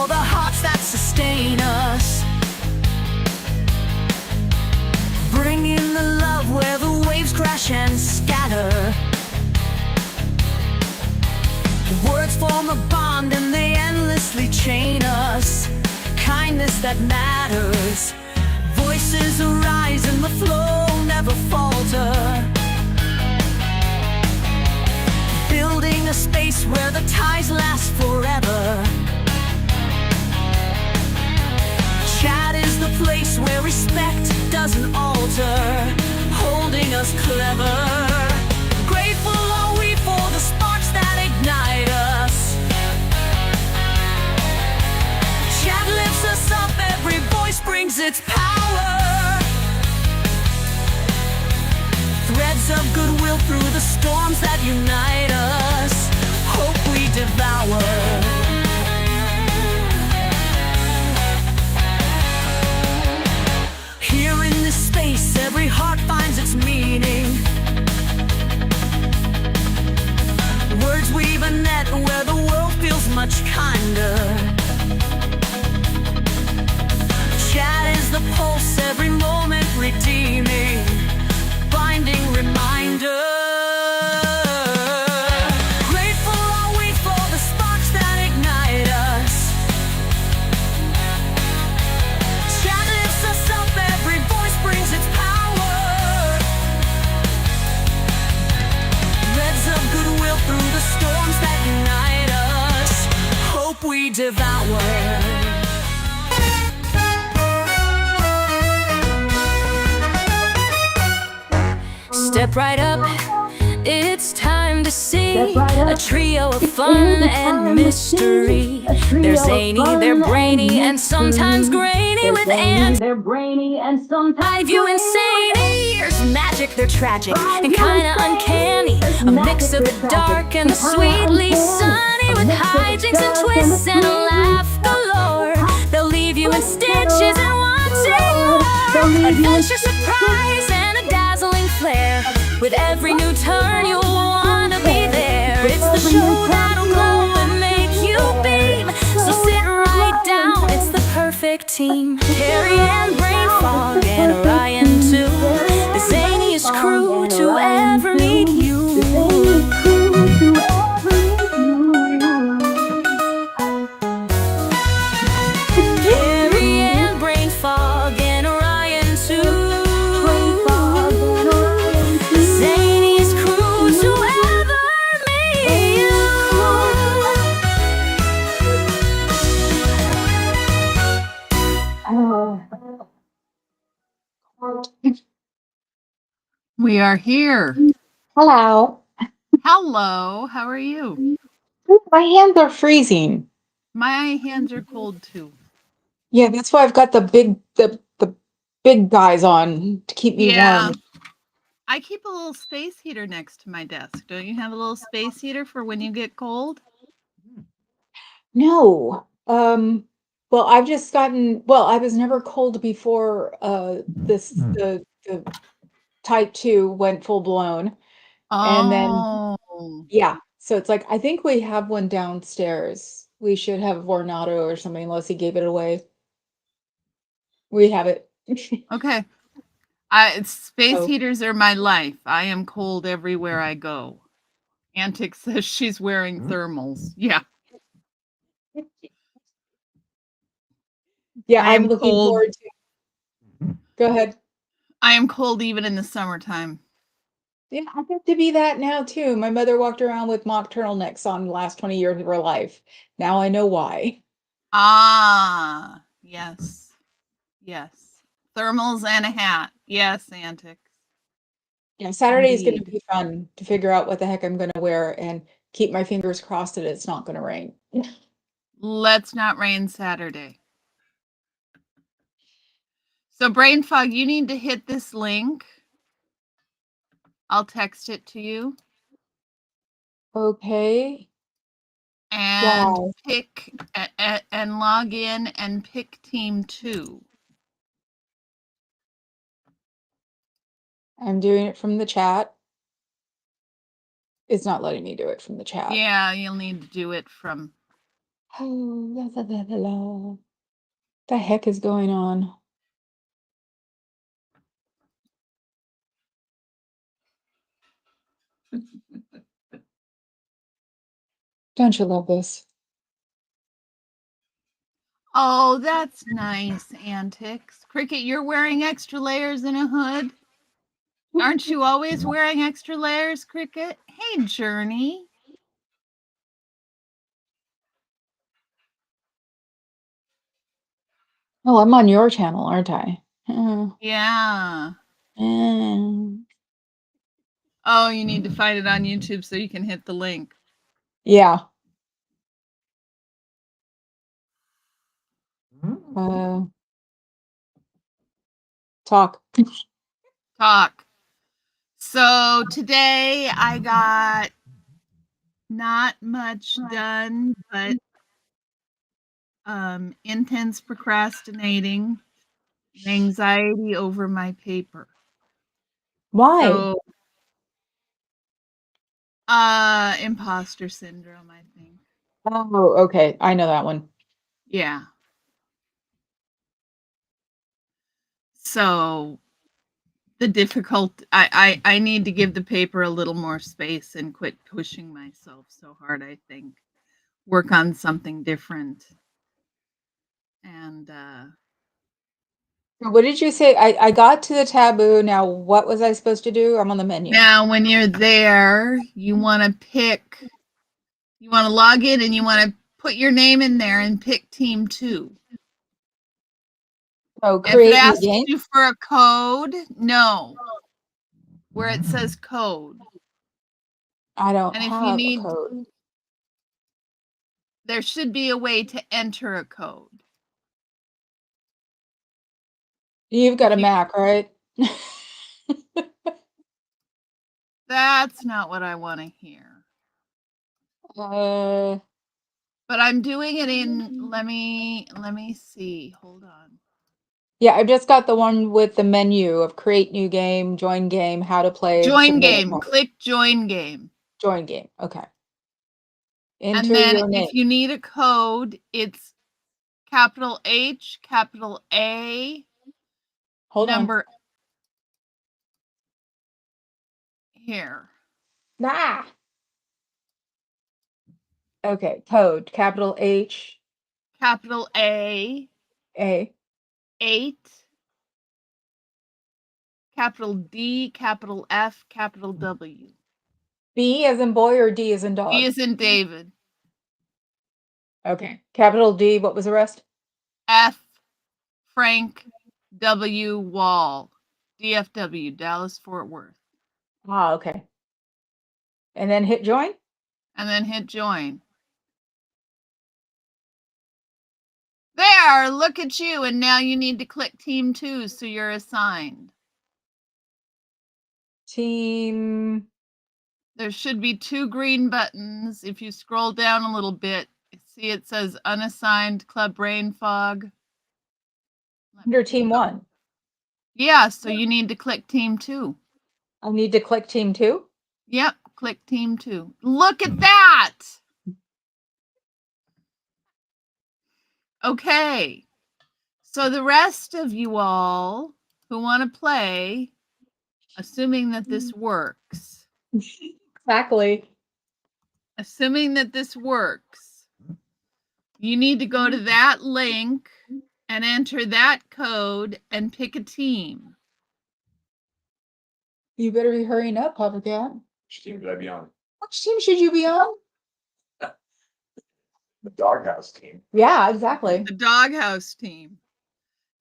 all the hearts that sustain us. Bringing the love where the waves crash and scatter. Words form a bond and they endlessly chain us. Kindness that matters. Voices arise and the flow never falter. Building a space where the ties last forever. Chat is the place where respect doesn't alter, holding us clever. Grateful are we for the sparks that ignite us. Chat lifts us up, every voice brings its power. Threads of goodwill through the storms that unite us. Hope we devour. Here in this space, every heart finds its meaning. Words weave a net where the world feels much kinder. Chat is the pulse, every moment redeeming, binding reminder. Grateful are we for the sparks that ignite us. Chat lifts us up, every voice brings its power. Threads of goodwill through the storms that unite us. Hope we devour. Step right up, it's time to see a trio of fun and mystery. They're zany, they're brainy, and sometimes grainy with ants. They're brainy and sometimes you insane. There's magic, they're tragic and kinda uncanny. A mix of the dark and the sweetly sunny, with hijinks and twists and a laugh galore. They'll leave you in stitches and wanting more. Adventure, surprise, and a dazzling flair. With every new turn you'll wanna be there. It's the show that'll glow and make you beam. So sit right down, it's the perfect team. Karrie and Brain Fog and Ryan too. The zaniest crew to ever meet you. Karrie and Brain Fog and Ryan too. We are here. Hello. Hello, how are you? My hands are freezing. My hands are cold too. Yeah, that's why I've got the big guys on to keep me warm. I keep a little space heater next to my desk. Don't you have a little space heater for when you get cold? No. Well, I've just gotten, I was never cold before the type 2 went full blown. And then yeah, so it's like I think we have one downstairs. We should have Vornado or something unless he gave it away. We have it. Okay. Space heaters are my life. I am cold everywhere I go. Antic says she's wearing thermals. Yeah. Yeah, I'm looking forward to. Go ahead. I am cold even in the summertime. Yeah, I get to be that now too. My mother walked around with mock turtlenecks on the last 20 years of her life. Now I know why. Ah, yes. Yes. Thermals and a hat. Yes, Antic. Yeah, Saturday is going to be fun to figure out what the heck I'm going to wear and keep my fingers crossed that it's not going to rain. Let's not rain Saturday. So Brain Fog, you need to hit this link. I'll text it to you. Okay. And pick and log in and pick team 2. I'm doing it from the chat. It's not letting me do it from the chat. Yeah, you'll need to do it from The heck is going on? Don't you love this? Oh, that's nice, Antics. Cricket, you're wearing extra layers and a hood? Aren't you always wearing extra layers, Cricket? Hey, Journey. Oh, I'm on your channel, aren't I? Yeah. Mm. Oh, you need to find it on YouTube so you can hit the link. Yeah. Talk. Talk. So today I got not much done, but intense procrastinating and anxiety over my paper. Why? So imposter syndrome, I think. Oh, okay. I know that one. Yeah. So the difficult I need to give the paper a little more space and quit pushing myself so hard, I think. Work on something different. And What did you say? I got to the taboo. Now, what was I supposed to do? I'm on the menu. now when you're there, you want to log in and you want to put your name in there and pick team 2. Oh, If it create new asks game? you for a code, no. Where it says code. I don't And if you have a need, code. there should be a way to enter a code. You've got a If you, Mac, right? that's not what I want to hear. Uh, But I'm doing it in, let me see. Hold on. yeah, I've just got the one with the menu of create new game, join game, how to play, Join submit a game. code. Click join game. Join game. Okay. And Enter then your name. if you need a code, it's capital H, capital A, Hold on. number here. Ah. Okay. Code. Capital H Capital A, A 8, capital D, capital F, capital W. B as in boy or D as in dog? D is in David. Okay. Capital D. What was the rest? F, Frank, W, Wall. DFW, Dallas, Fort Worth. Ah, okay. And then hit join? And then hit join. There, look at you. And now you need to click team 2 so you're assigned. Team. There should be 2 green buttons. If you scroll down a little bit, see it says unassigned club brain fog. Under team 1. Yeah, so you need to click team 2. I need to click team 2? Yep, click team 2. Look at that. Okay. So the rest of you all who want to play, assuming that this works. Exactly. Assuming that this works, you need to go to that link and enter that code and pick a team. You better be hurrying up, Papa Cat. Which team should I be on? Which team should you be on? The doghouse team. Yeah, exactly. The doghouse team.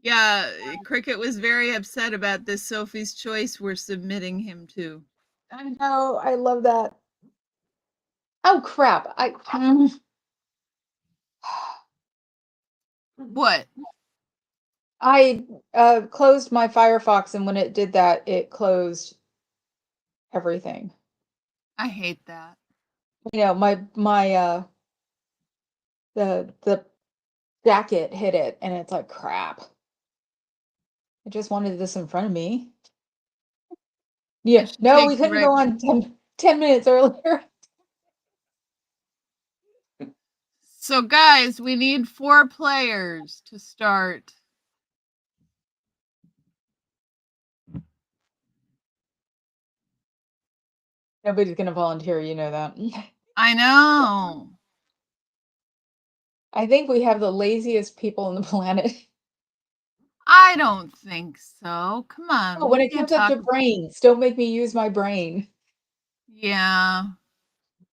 Yeah, Cricket was very upset about this Sophie's Choice we're submitting him to. I know. I love that. Oh, crap. What? I closed my Firefox, and when it did that, it closed everything. I hate that. You know, my the jacket hit it, and it's like crap. I just wanted this in front of me. Yeah, I should no, take we the couldn't reg- go on 10 minutes earlier. So guys, we need 4 players to start. Nobody's gonna volunteer, you know that. I know. I think we have the laziest people on the planet. I don't think so. Come on. Oh, when we it can comes up to talk. brains, don't make me use my brain. Yeah.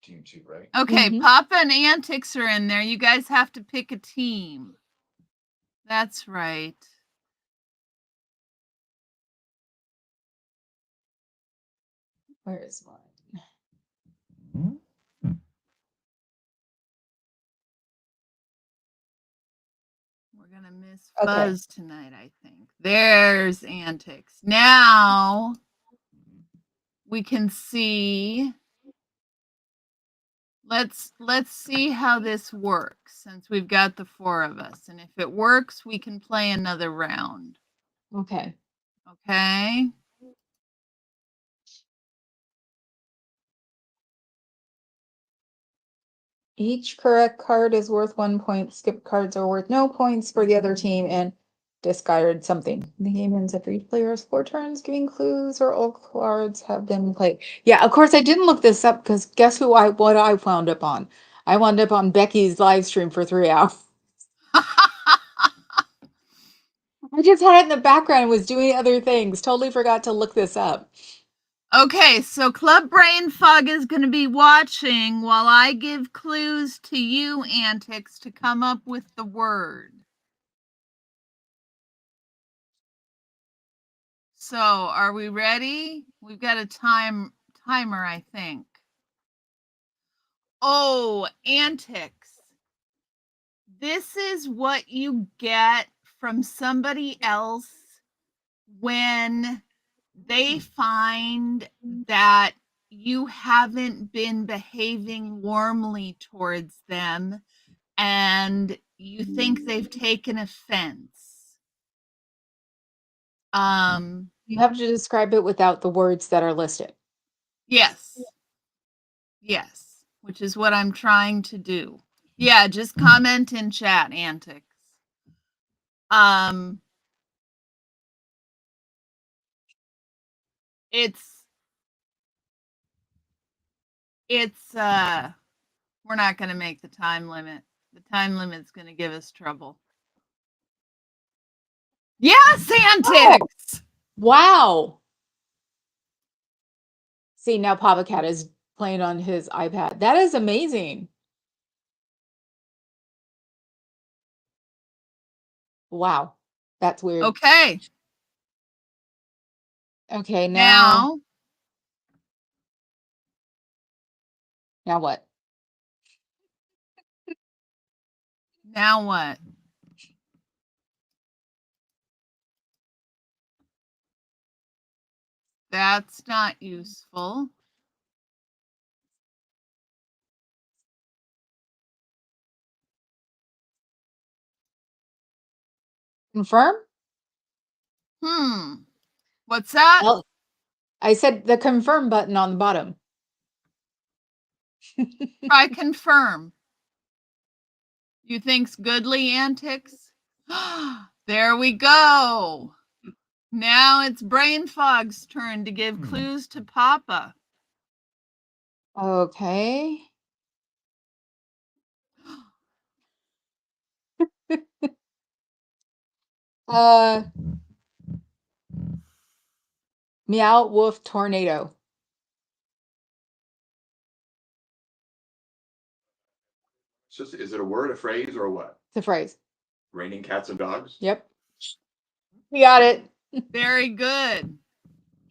Team 2, right? Okay, Mhm. Papa and Antics are in there. You guys have to pick a team. That's right. Where is mine? We're going to miss Okay. Fuzz tonight, I think. There's Antics. Now we can see. Let's see how this works since we've got the 4 of us. And if it works, we can play another round. Okay. Okay? Each correct card is worth 1 point. Skip cards are worth no points for the other team and discard something. The game ends after each player has 4 turns, giving clues or all cards have been played. Yeah, of course I didn't look this up because guess what I wound up on? I wound up on Becky's live stream for 3 hours. I just had it in the background and was doing other things. Totally forgot to look this up. Okay, so Club Brain Fog is going to be watching while I give clues to you, Antics, to come up with the word. So, are we ready? We've got a timer, I think. Oh, Antics. This is what you get from somebody else when they find that you haven't been behaving warmly towards them and you think they've taken offense. You have to describe it without the words that are listed. Yes. Yes, which is what I'm trying to do. Yeah, just comment in chat, Antics. It's we're not going to make the time limit. The time limit's going to give us trouble. Yes, Antics. Oh, wow. See, now Papa Cat is playing on his iPad. That is amazing. Wow. That's weird. Okay. Okay, now what? Now what? That's not useful. Confirm? What's that? Oh, I said the confirm button on the bottom. Try confirm. You think's goodly, Antics? There we go. Now it's Brain Fog's turn to give clues to Papa. Okay. Meow wolf tornado. Is it a word, a phrase, or what? The phrase. Raining cats and dogs? Yep. We got it. Very good.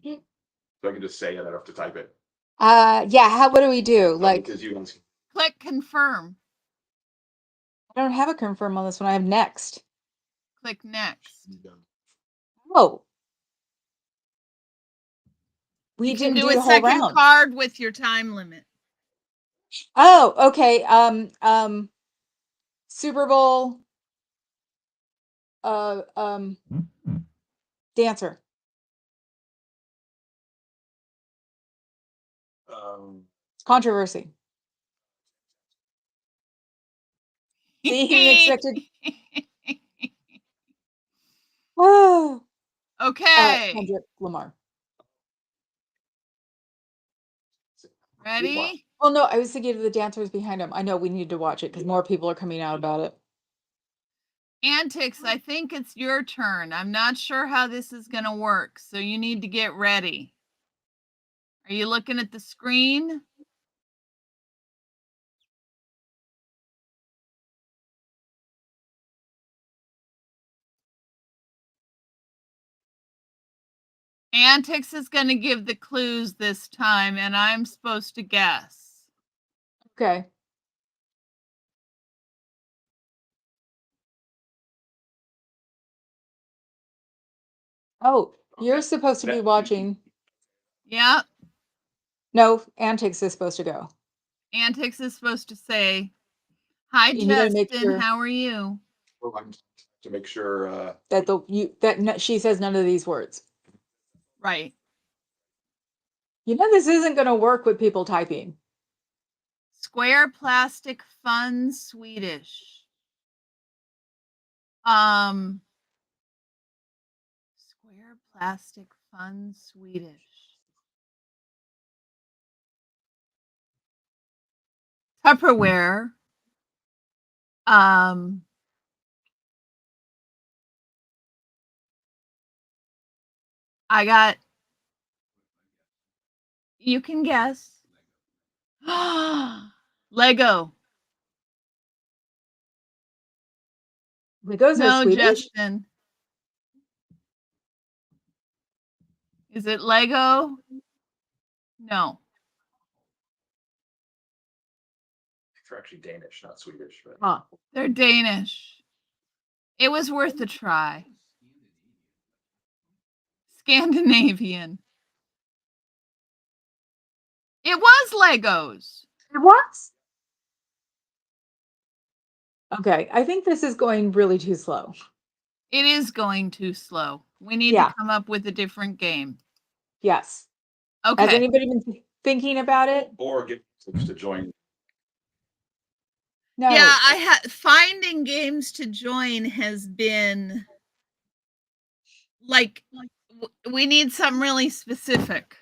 So I can just say it, I don't have to type it. Yeah, what do we do? Like, Because you guys. Click confirm. I don't have a confirm on this one. I have next. Click next. Oh. We You can didn't do do a the whole second round. card with your time limit. Oh, okay. Super Bowl dancer. Controversy. See, he expected. Oh, Okay. Kendrick Lamar. Ready? Well, no, I was thinking of the dancers behind him. I know we need to watch it because more people are coming out about it. Antics, I think it's your turn. I'm not sure how this is going to work, so you need to get ready. Are you looking at the screen? Antics is going to give the clues this time, and I'm supposed to guess. Okay. Oh, you're supposed to be watching. Yep. No, Antics is supposed to go. Antics is supposed to say, "Hi, And you gotta make Justin. sure How are you?" Well, I'm to make sure, that she says none of these words. Right. You know this isn't going to work with people typing. Square plastic fun Swedish. Square plastic fun Swedish. Tupperware. I got. You can guess. Lego. Legos are No, Swedish? Justin. Is it Lego? No. they're actually Danish, not Swedish. But Huh. They're Danish. It was worth a try. Scandinavian. It was Legos. It was? Okay, I think this is going really too slow. It is going too slow. We need Yeah. to come up with a different game. Yes. Has Okay. anybody been thinking about it? or get folks to join. No. Yeah, finding games to join has been like we need something really specific.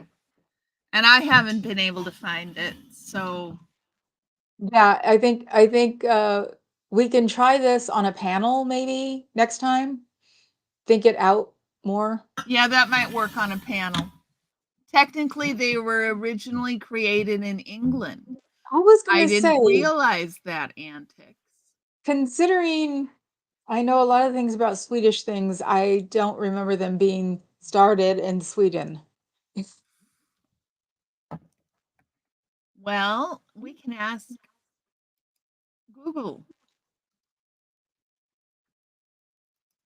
And I haven't been able to find it. So Yeah, I think we can try this on a panel maybe next time. Think it out more. yeah, that might work on a panel. Technically, they were originally created in England. I was I gonna say, didn't realize that, Antics. considering I know a lot of things about Swedish things, I don't remember them being started in Sweden. Well, we can ask Google.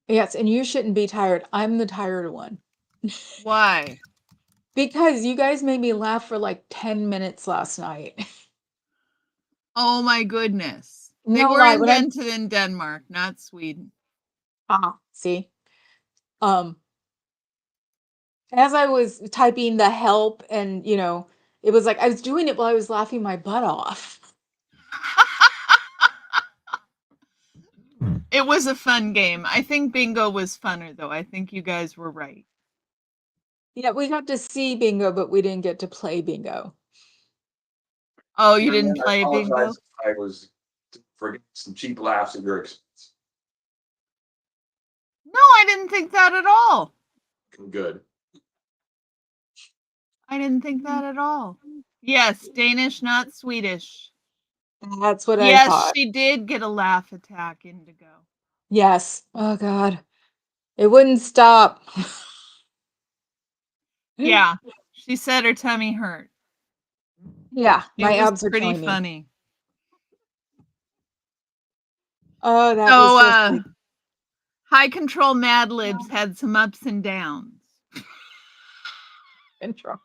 Yes, and you shouldn't be tired. I'm the tired one. Why? Because you guys made me laugh for like 10 minutes last night. Oh my goodness. They No were lie, when I'm invented in Denmark, not Sweden. see. As I was typing the help and, it was like I was doing it while I was laughing my butt off. It was a fun game. I think bingo was funner, though. I think you guys were right. Yeah, we got to see bingo, but we didn't get to play bingo. Oh, you didn't I play bingo? apologize if I was for some cheap laughs at your expense. No, I didn't think that at all. Good. I didn't think that at all. Yes, Danish, not Swedish. That's what I Yes, thought. she did get a laugh attack, Indigo. Yes. Oh God. It wouldn't stop. Yeah, she said her tummy hurt. Yeah, It my was abs are pretty killing me. funny. Oh, that was So, so sweet. High Control Mad Libs had some ups and downs. Intro.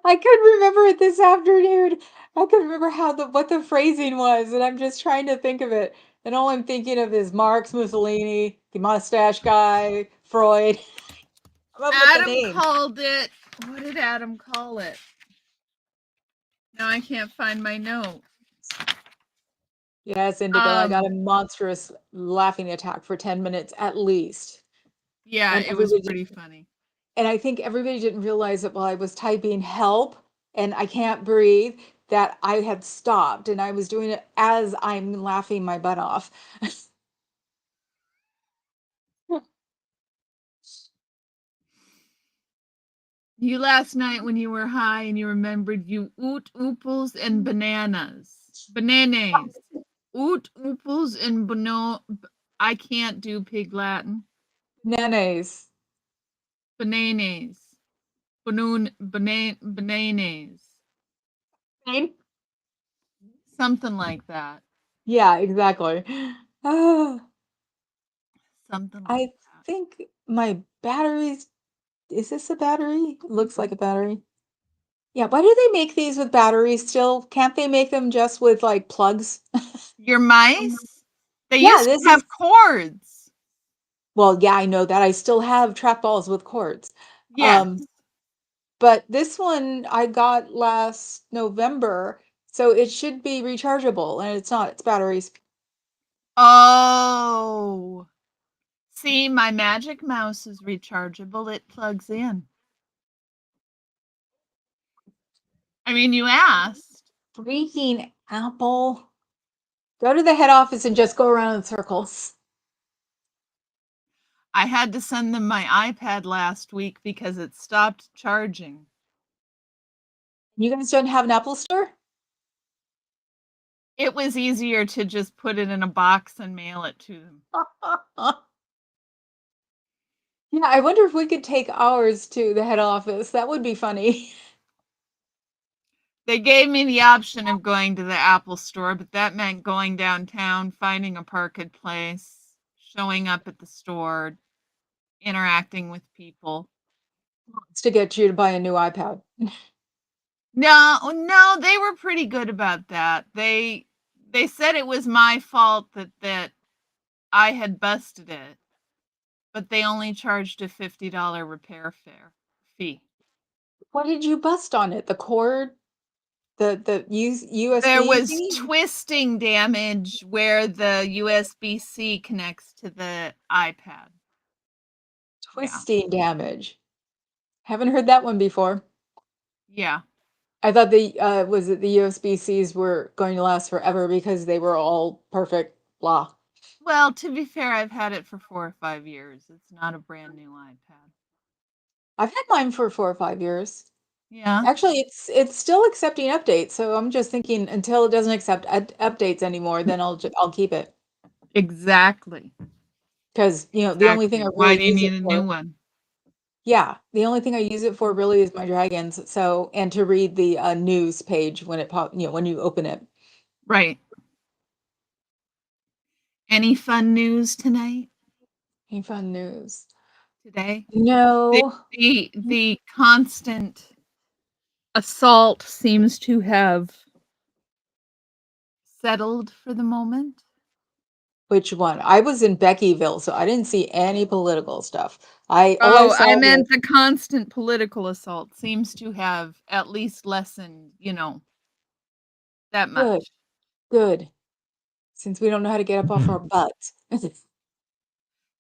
I couldn't remember it this afternoon. I couldn't remember what the phrasing was, and I'm just trying to think of it. And all I'm thinking of is Marx, Mussolini, the mustache guy, Freud. I'm up with the Adam names. called it. What did Adam call it? Now I can't find my note. Yes, Indigo, I got a monstrous laughing attack for 10 minutes at least. Yeah, And it was everybody pretty funny. and I think everybody didn't realize that while I was typing help and I can't breathe, that I had stopped and I was doing it as I'm laughing my butt off. You last night when you were high and you remembered you oot ooples and bananas. Bananas. Oot ooples and I can't do pig Latin. Bananas. Bananas. Bananas. Fine. Something like that. Yeah, exactly. Ah, Something like I that. think my batteries, is this a battery? Looks like a battery. Yeah, why do they make these with batteries still? Can't they make them just with like plugs? Your mice? They Yeah, used to this is, have cords. well, yeah, I know that. I still have trackballs with cords. Yes. But this one I got last November, so it should be rechargeable, and it's not. It's batteries. Oh. See, my magic mouse is rechargeable. It plugs in. I mean, you asked. Freaking Apple. Go to the head office and just go around in circles. I had to send them my iPad last week because it stopped charging. You guys don't have an Apple store? It was easier to just put it in a box and mail it to them. Yeah, I wonder if we could take ours to the head office. That would be funny. They gave me the option of going to the Apple store, but that meant going downtown, finding a parked place, showing up at the store, interacting with people. It's to get you to buy a new iPad. No, they were pretty good about that. They said it was my fault that I had busted it, but they only charged a $50 repair fee. What did you bust on it? The cord? The There USB was thingy? twisting damage where the USB-C connects to the iPad. Twisting damage. Haven't heard that one before. Yeah. I thought was it the USB-Cs were going to last forever because they were all perfect, blah. Well, to be fair, I've had it for 4 or 5 years. It's not a brand new iPad. I've had mine for 4 or 5 years. Yeah. Actually, it's still accepting updates, so I'm just thinking until it doesn't accept updates anymore, then I'll keep it. Exactly. Because, the only thing I Exactly. Why really do you use need it a new for, one? yeah, the only thing I use it for really is my dragons. So, and to read the news page when when you open it. Right. Any fun news tonight? Any fun news? Today? The No. the constant assault seems to have settled for the moment. Which one? I was in Beckyville, so I didn't see any political stuff. All I Oh, saw I was meant the constant political assault seems to have at least lessened, that good, much. good. Since we don't know how to get up off our butts.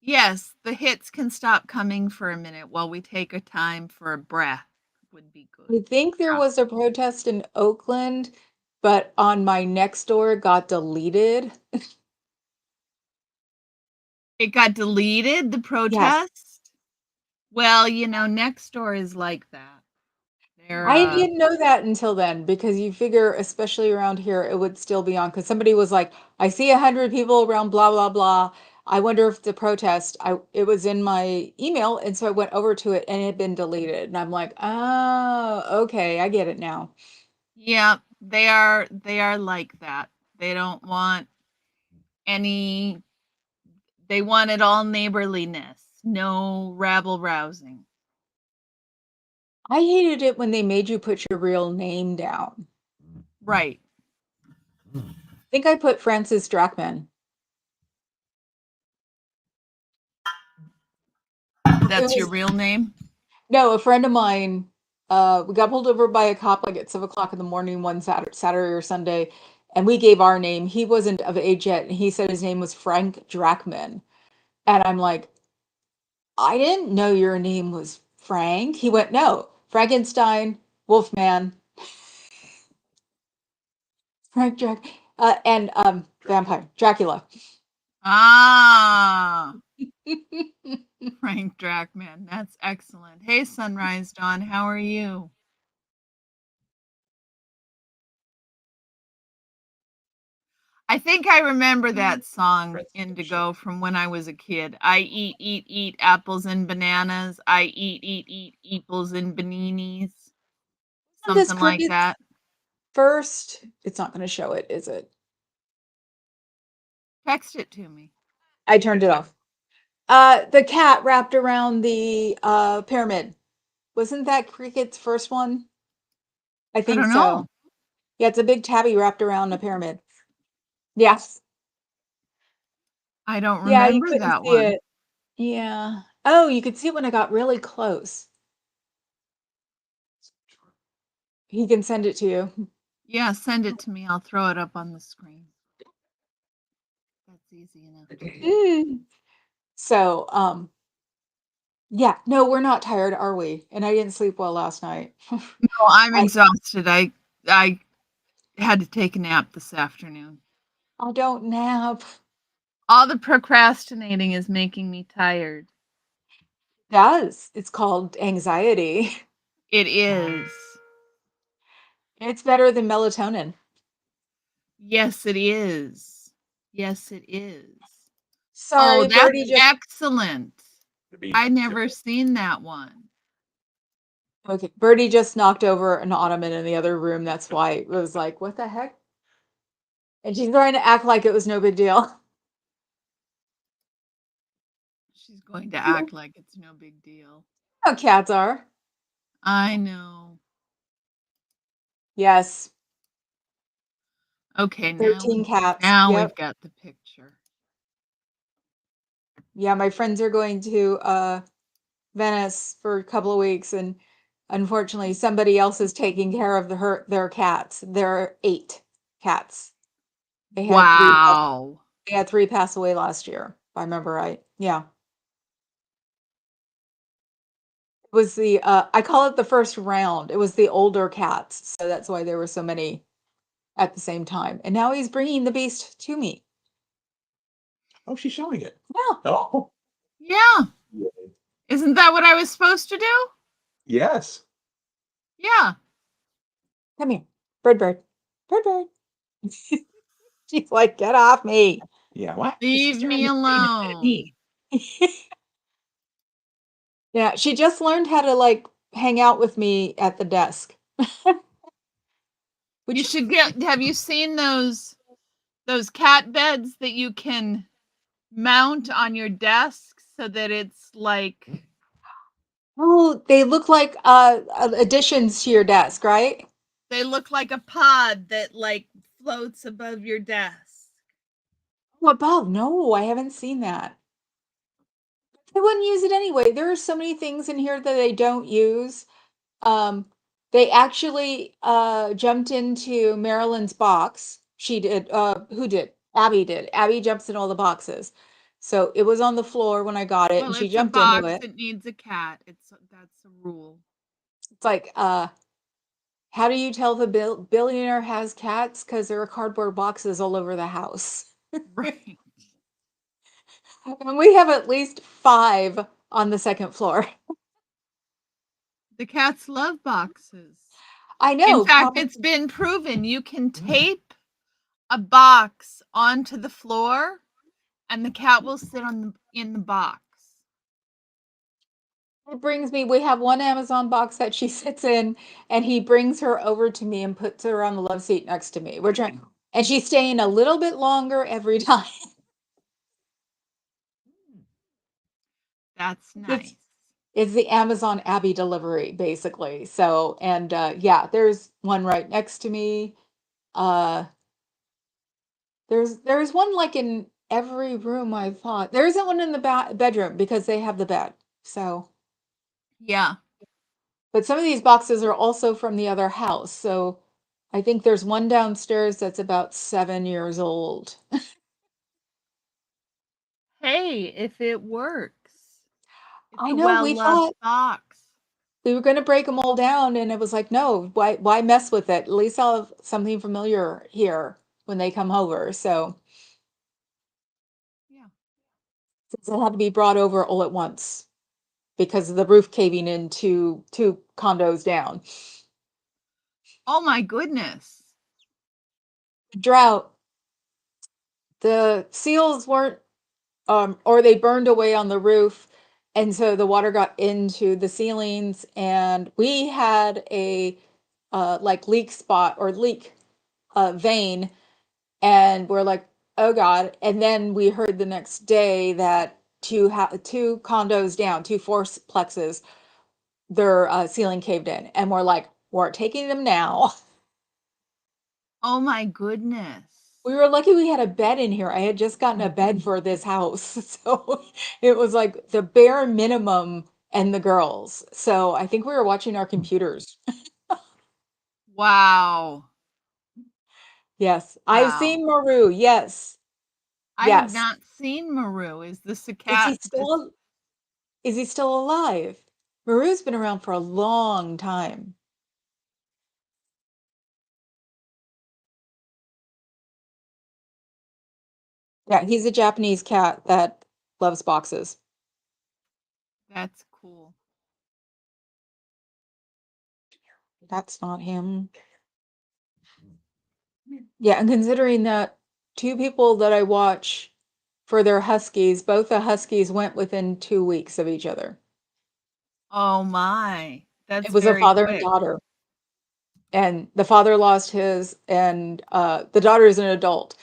Yes, the hits can stop coming for a minute while we take a time for a breath would be good. I think there Yeah. was a protest in Oakland, but on my next door it got deleted. It got deleted, the Yes. protest? Well, next door is like that. They're, I didn't know that until then because you figure, especially around here, it would still be on because somebody was like, I see 100 people around blah blah blah. I wonder if the protest, it was in my email, and so I went over to it and it had been deleted. And I'm like, oh, okay, I get it now. yeah, they are like that. They don't want any they wanted all neighborliness, no rabble rousing. I hated it when they made you put your real name down. Right. I think I put Francis Drakman. It That's your was real name? no, a friend of mine. We got pulled over by a cop like at 7 o'clock in the morning one Saturday or Sunday, and we gave our name. He wasn't of age yet, and he said his name was Frank Drachman. And I'm like, I didn't know your name was Frank. He went, no, Frankenstein, Wolfman, Frank Drac, and vampire, Dracula. Ah, Frank Drachman. That's excellent. Hey, Sunrise Dawn, how are you? I think I remember that song, Friends of the Indigo, from when I was a kid. I eat apples and bananas. I eat eeples and baninis. This Something like that. first, it's not going to show it, is it? Text it to me. I turned it off. The cat wrapped around the pyramid. Wasn't that Cricket's first one? I I think don't so. know. Yeah, it's a big tabby wrapped around a pyramid. Yes. I don't Yeah, you remember couldn't that see one. it. Yeah. Oh, you could see it when I got really close. He can send it to you. Yeah, send it to me. I'll throw it up on the screen. That's easy enough to do. So, yeah, no, we're not tired, are we? And I didn't sleep well last night. No, I'm I- exhausted. I had to take a nap this afternoon. I don't nap. All the procrastinating is making me tired. Does. It's called anxiety. It is. It's better than melatonin. Yes, it is. Yes, it is. Sorry, Oh, that's Birdie just excellent. The bees I are never different. seen that one. okay. Birdie just knocked over an ottoman in the other room. That's why it was like, what the heck? And she's trying to act like it was no big deal. She's going to act like it's no big deal. How cats are. I know. Yes. Okay, 13 cats. now Yep. we've got the picture. Yeah, my friends are going to Venice for a couple of weeks, and unfortunately, somebody else is taking care of their cats. There are 8 cats. They had 3. Wow. They had 3 pass away last year, if I remember right. Yeah, it was the I call it the first round. It was the older cats, so that's why there were so many at the same time. And now he's bringing the beast to me. Oh, she's showing it. Yeah, Oh, Yeah. Isn't that what I was supposed to do? yes. Yeah. come here, bird. She's like, get off me. Yeah. What? Leave me alone. Yeah, she just learned how to like hang out with me at the desk. You should have you seen those cat beds that you can mount on your desk so that it's like Oh, they look like additions to your desk, right? they look like a pod that like floats above your desk. Oh, above. No, I haven't seen that. They wouldn't use it anyway. There are so many things in here that they don't use. Um, they actually jumped into Marilyn's box. She did. Who did? Abby did. Abby jumps in all the boxes. So it was on the floor when I got it, Well, and she it's a jumped into box. it. It needs a cat. That's a rule. It's like, how do you tell the billionaire has cats? Because there are cardboard boxes all over the house. Right. And we have at least 5 on the second floor. The cats love boxes. I In know, fact, it's been proven you can tape a box onto the floor and the cat will sit in the box. it brings me, we have one Amazon box that she sits in, and he brings her over to me and puts her on the love seat next to me. We're trying, and she's staying a little bit longer every time. That's It's nice. it's the Amazon Abby delivery, basically. So, and yeah, there's one right next to me. Uh, there's one like in every room, I thought. There isn't one in the bedroom because they have the bed. So, Yeah. but some of these boxes are also from the other house. So I think there's one downstairs that's about 7 years old. Hey, if it works. It's I a know, we well-loved thought fox. we were gonna break them all down, and it was like, "No, why mess with it? At least I'll have something familiar here when they come over." So, Yeah. since it had to be brought over all at once because of the roof caving in two condos down. Oh my goodness. Drought. The seals weren't or they burned away on the roof, and so the water got into the ceilings, and we had a like leak spot or leak vein, and we're like, oh god. And then we heard the next day that two condos down, two fourplexes, their ceiling caved in, and we're like, we're taking them now. Oh my goodness. We were lucky we had a bed in here. I had just gotten a bed for this house. So it was like the bare minimum and the girls. So I think we were watching our computers. Wow. Yes. I've Wow. seen Maru. Yes. I have Yes. not seen Maru. Is this a Is he cat? is he still alive? Maru's been around for a long time. Yeah, he's a Japanese cat that loves boxes. That's cool. That's not him. Yeah, and considering that two people that I watch for their huskies, both the huskies went within 2 weeks of each other. Oh my. It That's was a very father and quick. daughter, and the father lost his, and the daughter is an adult,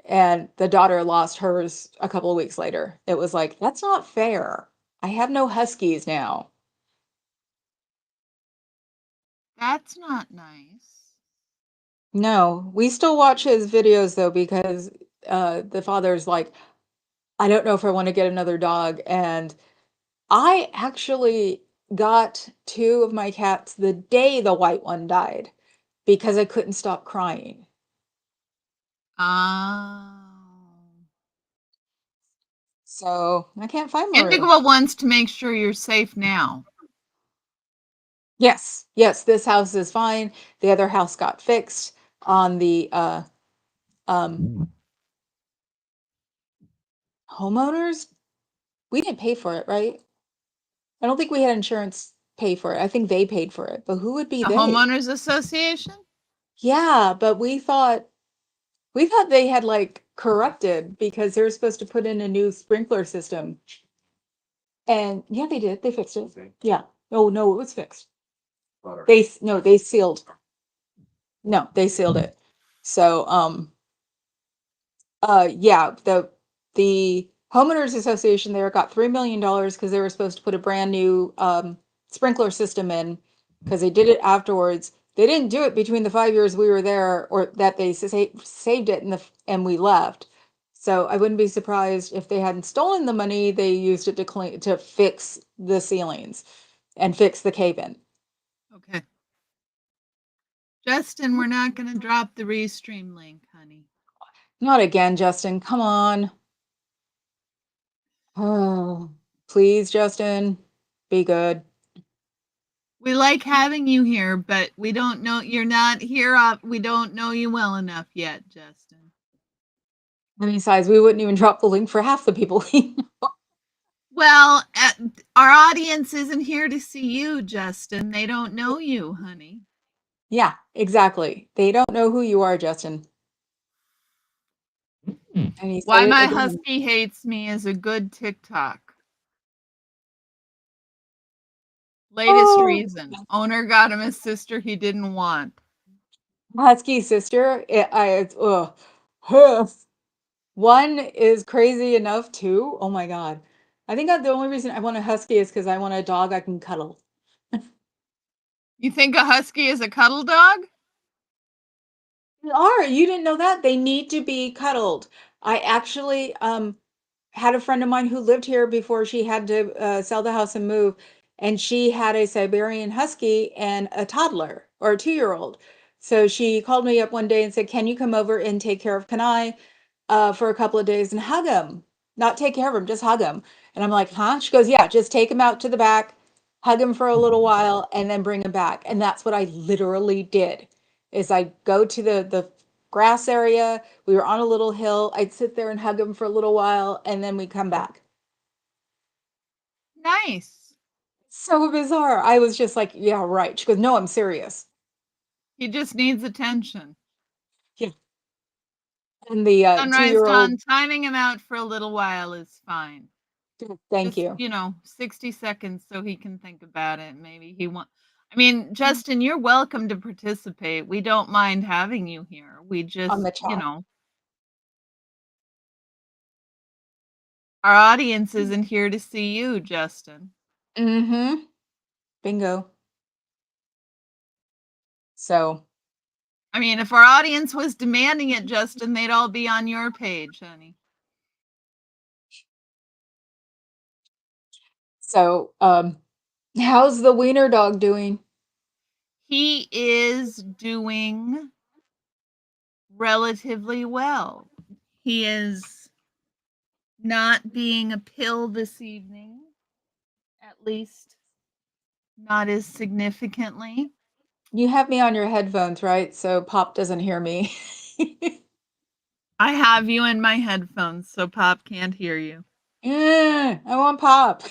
and the daughter lost hers a couple of weeks later. It was like, that's not fair. I have no huskies now. That's not nice. No, we still watch his videos though because the father's like, I don't know if I want to get another dog, and I actually got two of my cats the day the white one died because I couldn't stop crying. Oh. So I can't find Maru. Indigo wants to make sure you're safe now. Yes, yes, this house is fine. The other house got fixed on the um homeowners. We didn't pay for it, right? I don't think we had insurance pay for it. I think they paid for it, but who would be The they? homeowners association? Yeah, but we thought they had like corrupted because they were supposed to put in a new sprinkler system. And yeah, they did. They fixed it. Yeah. Oh no, it was fixed. No, they sealed. No, they sealed it. So yeah, the homeowners association there got $3 million because they were supposed to put a brand new sprinkler system in because they did it afterwards. They didn't do it between the 5 years we were there or that they saved it and we left. So I wouldn't be surprised if they hadn't stolen the money, they used it to fix the ceilings and fix the cave-in. Okay. Justin, we're not going to drop the Restream link, honey. Not again, Justin. Come on. Oh, please, Justin, be good. We like having you here, but we don't know you're not here. We don't know you well enough yet, Justin. And besides, we wouldn't even drop the link for half the people we know. Well, our audience isn't here to see you, Justin. They don't know you, honey. Yeah, exactly. They don't know who you are, Justin. And he said Why it my again. husky hates me is a good TikTok. Latest Oh, reason. Owner got him a sister he didn't want. husky sister. Ugh. One is crazy enough too. Oh my God. I think the only reason I want a husky is because I want a dog I can cuddle. You think a husky is a cuddle dog? They are. You didn't know that? They need to be cuddled. I actually had a friend of mine who lived here before she had to sell the house and move, and she had a Siberian Husky and a toddler or a 2-year-old. So she called me up one day and said, "Can you come over and take care of Kanai for a couple of days and hug him? Not take care of him, just hug him." And I'm like, "Huh?" She goes, "Yeah, just take him out to the back, hug him for a little while, and then bring him back." And that's what I literally did. Is I go to the grass area. We were on a little hill. I'd sit there and hug him for a little while, and then we come back. Nice. So bizarre. I was just like, "Yeah, right." She goes, "No, I'm serious." He just needs attention. Yeah. And the Sunrise 2-year-old, Dawn, timing him out for a little while is fine. thank Just, you. 60 seconds so he can think about it. Maybe he want. I mean, Justin, you're welcome to participate. We don't mind having you here. We On just, the chat. our audience isn't here to see you, Justin. Mm-hmm. Bingo. So, I mean, if our audience was demanding it, Justin, they'd all be on your page, honey. how's the wiener dog doing? He is doing relatively well. He is not being a pill this evening, at least not as significantly. You have me on your headphones, right? So Pop doesn't hear me. I have you in my headphones, so Pop can't hear you. I want Pop.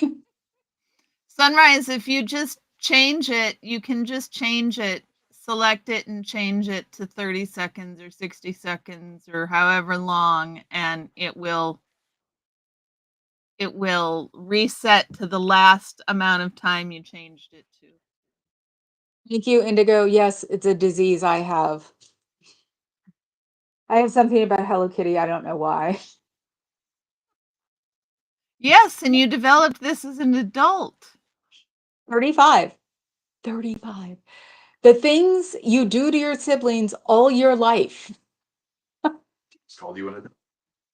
Sunrise, if you just change it, you can just change it, select it and change it to 30 seconds or 60 seconds or however long, and it will reset to the last amount of time you changed it to. Thank you, Indigo. Yes, it's a disease I have. I have something about Hello Kitty. I don't know why. Yes, and you developed this as an adult. 35. 35. The things you do to your siblings all your life. It's called you an adult.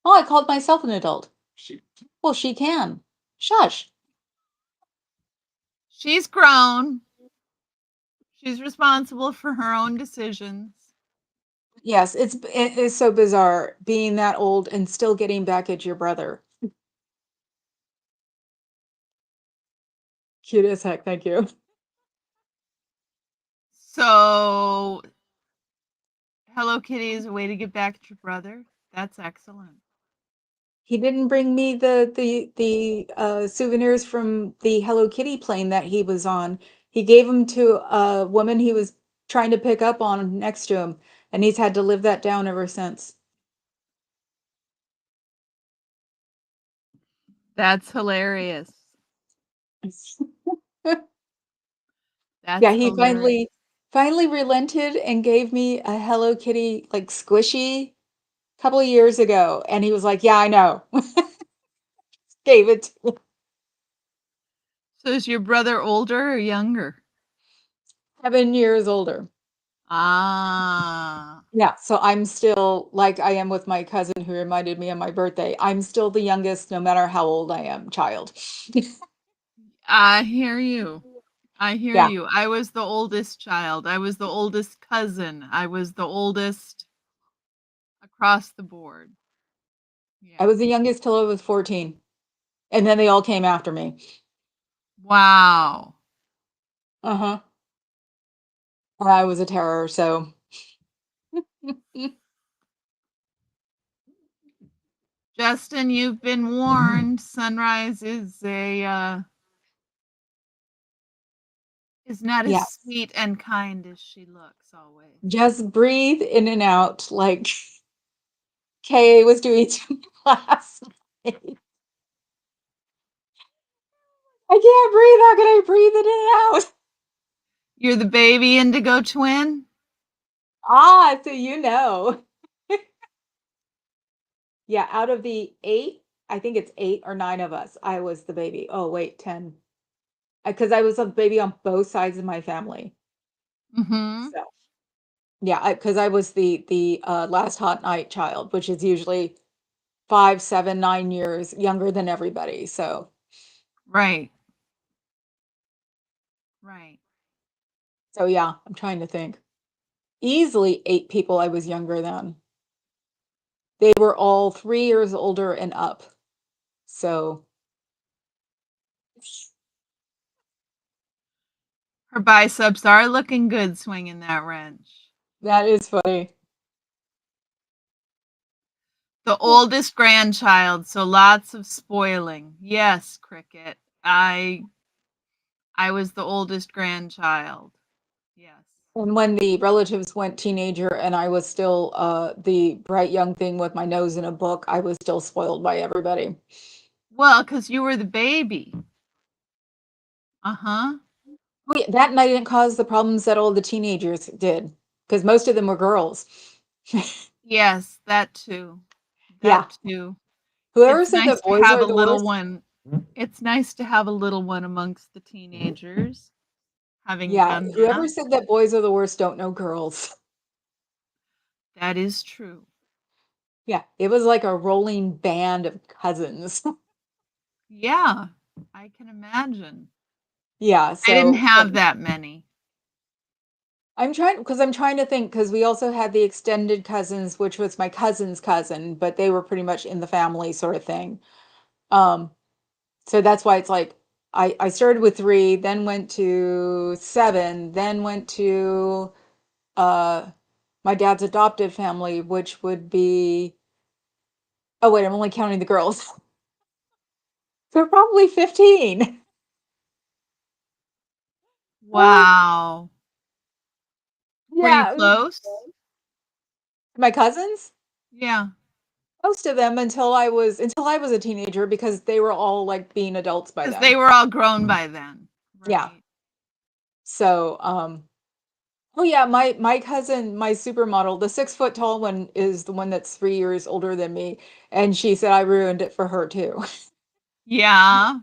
Oh, I called myself an adult. She, Well, she can. Shush. She's grown. She's responsible for her own decisions. Yes, it is so bizarre being that old and still getting back at your brother. Cute as heck, thank you. So, Hello Kitty is a way to get back at your brother. That's excellent. He didn't bring me the souvenirs from the Hello Kitty plane that he was on. He gave them to a woman he was trying to pick up on next to him, and he's had to live that down ever since. That's hilarious. That's Yeah, he hilarious. finally relented and gave me a Hello Kitty like squishy a couple of years ago, and he was like, "Yeah, I know." Gave it to me. So is your brother older or younger? 7 years older. Ah. Yeah, so I'm still like I am with my cousin who reminded me of my birthday. I'm still the youngest, no matter how old I am, child. I hear you. I hear Yeah, you. I was the oldest child. I was the oldest cousin. I was the oldest across the board. I Yeah. was the youngest till I was 14, and then they all came after me. Wow. Uh-huh. I was a terror, so Justin, you've been warned. Sunrise is not as yes. sweet and kind as she looks always. Just breathe in and out like Kay was doing to last night. I can't breathe. How can I breathe in and out? You're the baby indigo twin? Ah, so you know. Yeah, out of the 8, I think it's 8 or 9 of us, I was the baby. Oh, wait, 10. Because I was a baby on both sides of my family. Mm-hmm. So, yeah, because I was the last hot night child, which is usually 5, 7, 9 years younger than everybody. Right. Right. So yeah, I'm trying to think. easily 8 people I was younger than. They were all 3 years older and up. So Her biceps are looking good swinging that wrench. that is funny. The oldest grandchild, so lots of spoiling. Yes, Cricket. I was the oldest grandchild. Yes. And when the relatives went teenager and I was still the bright young thing with my nose in a book, I was still spoiled by everybody. Well, because you were the baby. Uh-huh. That night didn't cause the problems that all the teenagers did, because most of them were girls. Yes, that too. Yeah. That too. Whoever It's said nice that to boys have are a the little worst. one. It's nice to have a little one amongst the teenagers. Having Yeah, done whoever that, said that boys are the worst don't know girls. that is true. Yeah, it was like a rolling band of cousins. Yeah, I can imagine. Yeah, I didn't so have that many. I'm trying to think because we also had the extended cousins, which was my cousin's cousin, but they were pretty much in the family sort of thing. Um, so that's why it's like I started with 3, then went to 7, then went to uh my dad's adopted family, which would be, oh wait, I'm only counting the girls. So probably 15. Wow. Were you Yeah, close? my cousins? Yeah, Most of them until I was a teenager because they were all like being adults by because they then. were all grown by then, Yeah. right? So, oh yeah, my cousin, my supermodel, the 6 foot tall one is the one that's 3 years older than me, and she said I ruined it for her too. Yeah.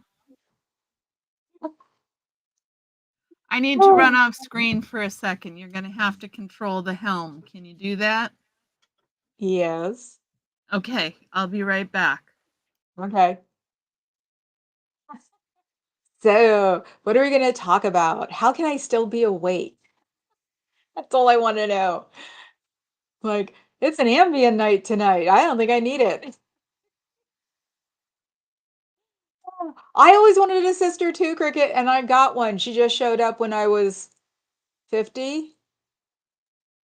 I need to run off screen for a second. You're going to have to control the helm. Can you do that? Yes. Okay, I'll be right back. Okay. So, what are we going to talk about? How can I still be awake? That's all I want to know. Like, it's an ambient night tonight. I don't think I need it. I always wanted a sister too, Cricket, and I got one. She just showed up when I was 50.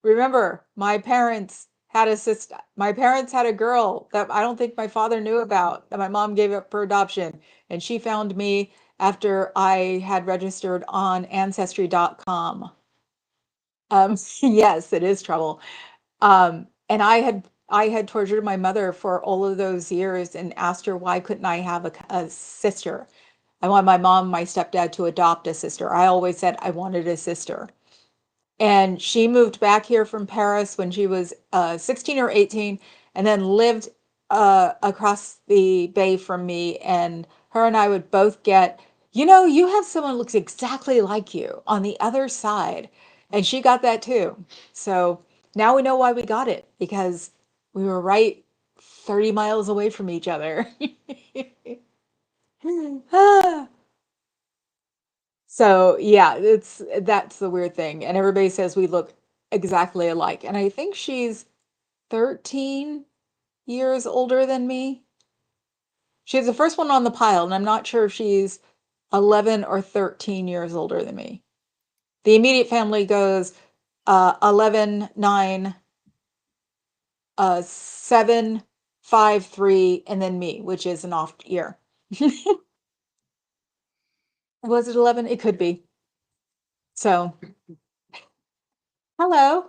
Remember, my parents had a sister. My parents had a girl that I don't think my father knew about, that my mom gave up for adoption. And she found me after I had registered on ancestry.com. Yes, it is trouble. And I had tortured my mother for all of those years and asked her why couldn't I have a sister. I want my mom, my stepdad to adopt a sister. I always said I wanted a sister. And she moved back here from Paris when she was 16 or 18 and then lived across the bay from me. And her and I would both get, you have someone who looks exactly like you on the other side. And she got that too. So now we know why we got it because we were right 30 miles away from each other. So yeah, that's the weird thing. And everybody says we look exactly alike. And I think she's 13 years older than me. She's the first one on the pile, and I'm not sure if she's 11 or 13 years older than me. The immediate family goes 11, 9, 7, 5, 3, and then me, which is an off year. Was it 11? It could be. So, hello.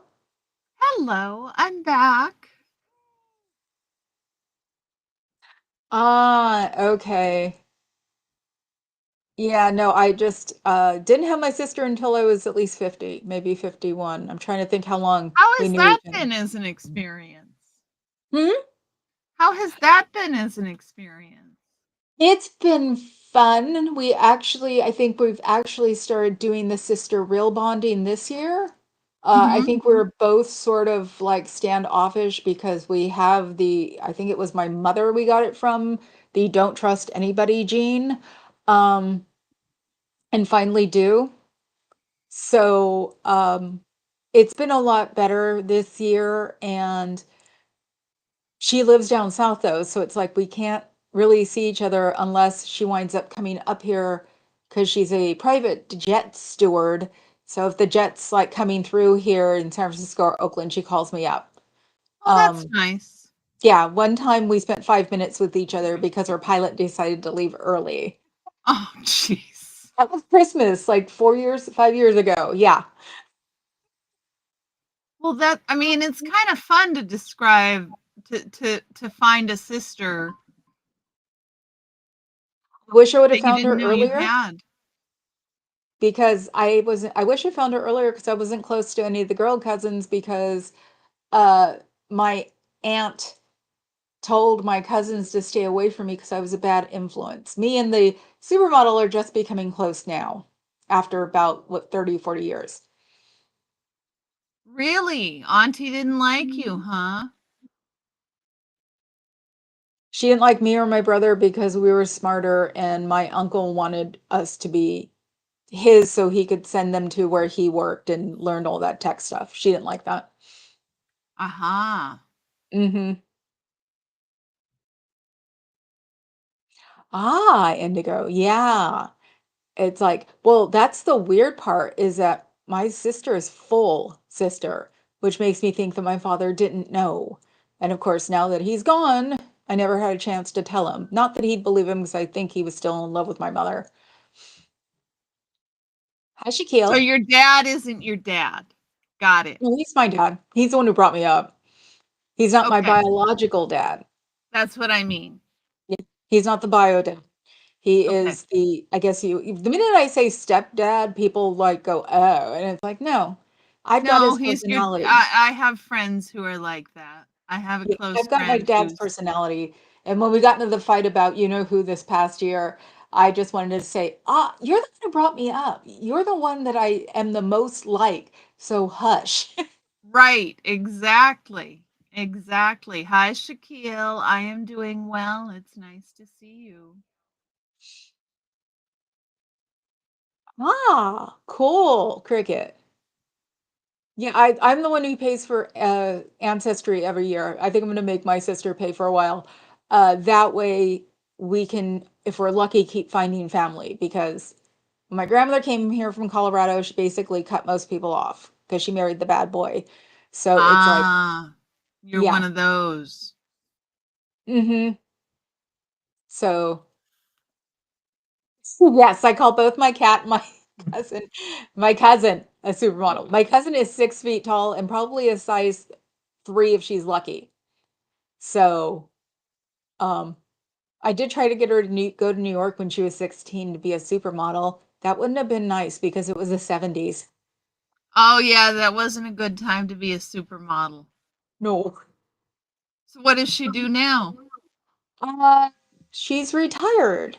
Hello, I'm back. Ah, okay. Yeah, no, I just didn't have my sister until I was at least 50, maybe 51. I'm trying to think how long How we has knew that each other. been as an experience? Hmm? How has that been as an experience? It's been fun. I think we've actually started doing the sister real bonding this year. I Mhm. think we're both sort of like standoffish because I think it was my mother we got it from, the don't trust anybody gene, um, and finally do. So, it's been a lot better this year, and she lives down south though, so it's like we can't really see each other unless she winds up coming up here because she's a private jet steward. So if the jet's like coming through here in San Francisco or Oakland, she calls me up. Oh, that's Um, nice. yeah, one time we spent 5 minutes with each other because our pilot decided to leave early. Oh, jeez. That was Christmas, like 4 years, 5 years ago. Yeah. Well, I mean, it's kind of fun to describe to find a sister Wish I would have that you found didn't her know you earlier had. because I wish I found her earlier because I wasn't close to any of the girl cousins because my aunt told my cousins to stay away from me because I was a bad influence. Me and the supermodel are just becoming close now after about what 30, 40 years. Really? Auntie didn't like you, huh? She didn't like me or my brother because we were smarter, and my uncle wanted us to be his so he could send them to where he worked and learned all that tech stuff. She didn't like that. Aha. Mhm. Ah, indigo. Yeah. It's like, well, that's the weird part is that my sister is full sister, which makes me think that my father didn't know. And of course, now that he's gone, I never had a chance to tell him. Not that he'd believe him because I think he was still in love with my mother. Hi, So Shaquille. your dad isn't your dad. Got it. Well, he's my dad. He's the one who brought me up. He's not my Okay. biological dad. That's what I mean. Yeah, he's not the bio dad. He Okay. is the, I guess the minute I say stepdad, people like go, oh, and it's like, no, I've got No, his he's your personality. I have friends who are like that. I have a Yeah, close I've got my friend dad's who's personality. And when we got into the fight about you know who this past year, I just wanted to say, ah, you're the one who brought me up. You're the one that I am the most like. So hush. right, exactly. Exactly. Hi, Shaquille. I am doing well. It's nice to see you. Ah, cool, cricket. Yeah, I'm the one who pays for Ancestry every year. I think I'm going to make my sister pay for a while. That way we can, if we're lucky, keep finding family because when my grandmother came here from Colorado, she basically cut most people off because she married the bad boy. So it's like, Ah, you're one yeah. of those. Hmm. So yes, I call both my cat and cousin, my cousin a supermodel. My cousin is 6 feet tall and probably a size 3 if she's lucky. So Um, I did try to get her to go to New York when she was 16 to be a supermodel. That wouldn't have been nice because it was the 70s. Oh yeah, that wasn't a good time to be a supermodel. No. So what does she do now? Uh, she's retired.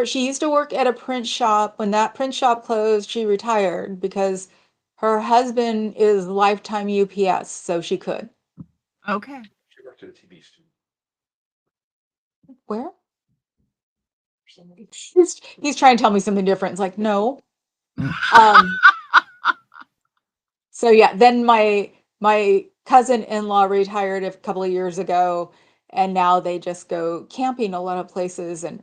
She used to work at a print shop. When that print shop closed, she retired because her husband is lifetime UPS, so she could. Okay. She worked at a TV studio. Where? He's trying to tell me something different. It's like, no. Um, So yeah, then my cousin-in-law retired a couple of years ago, and now they just go camping a lot of places and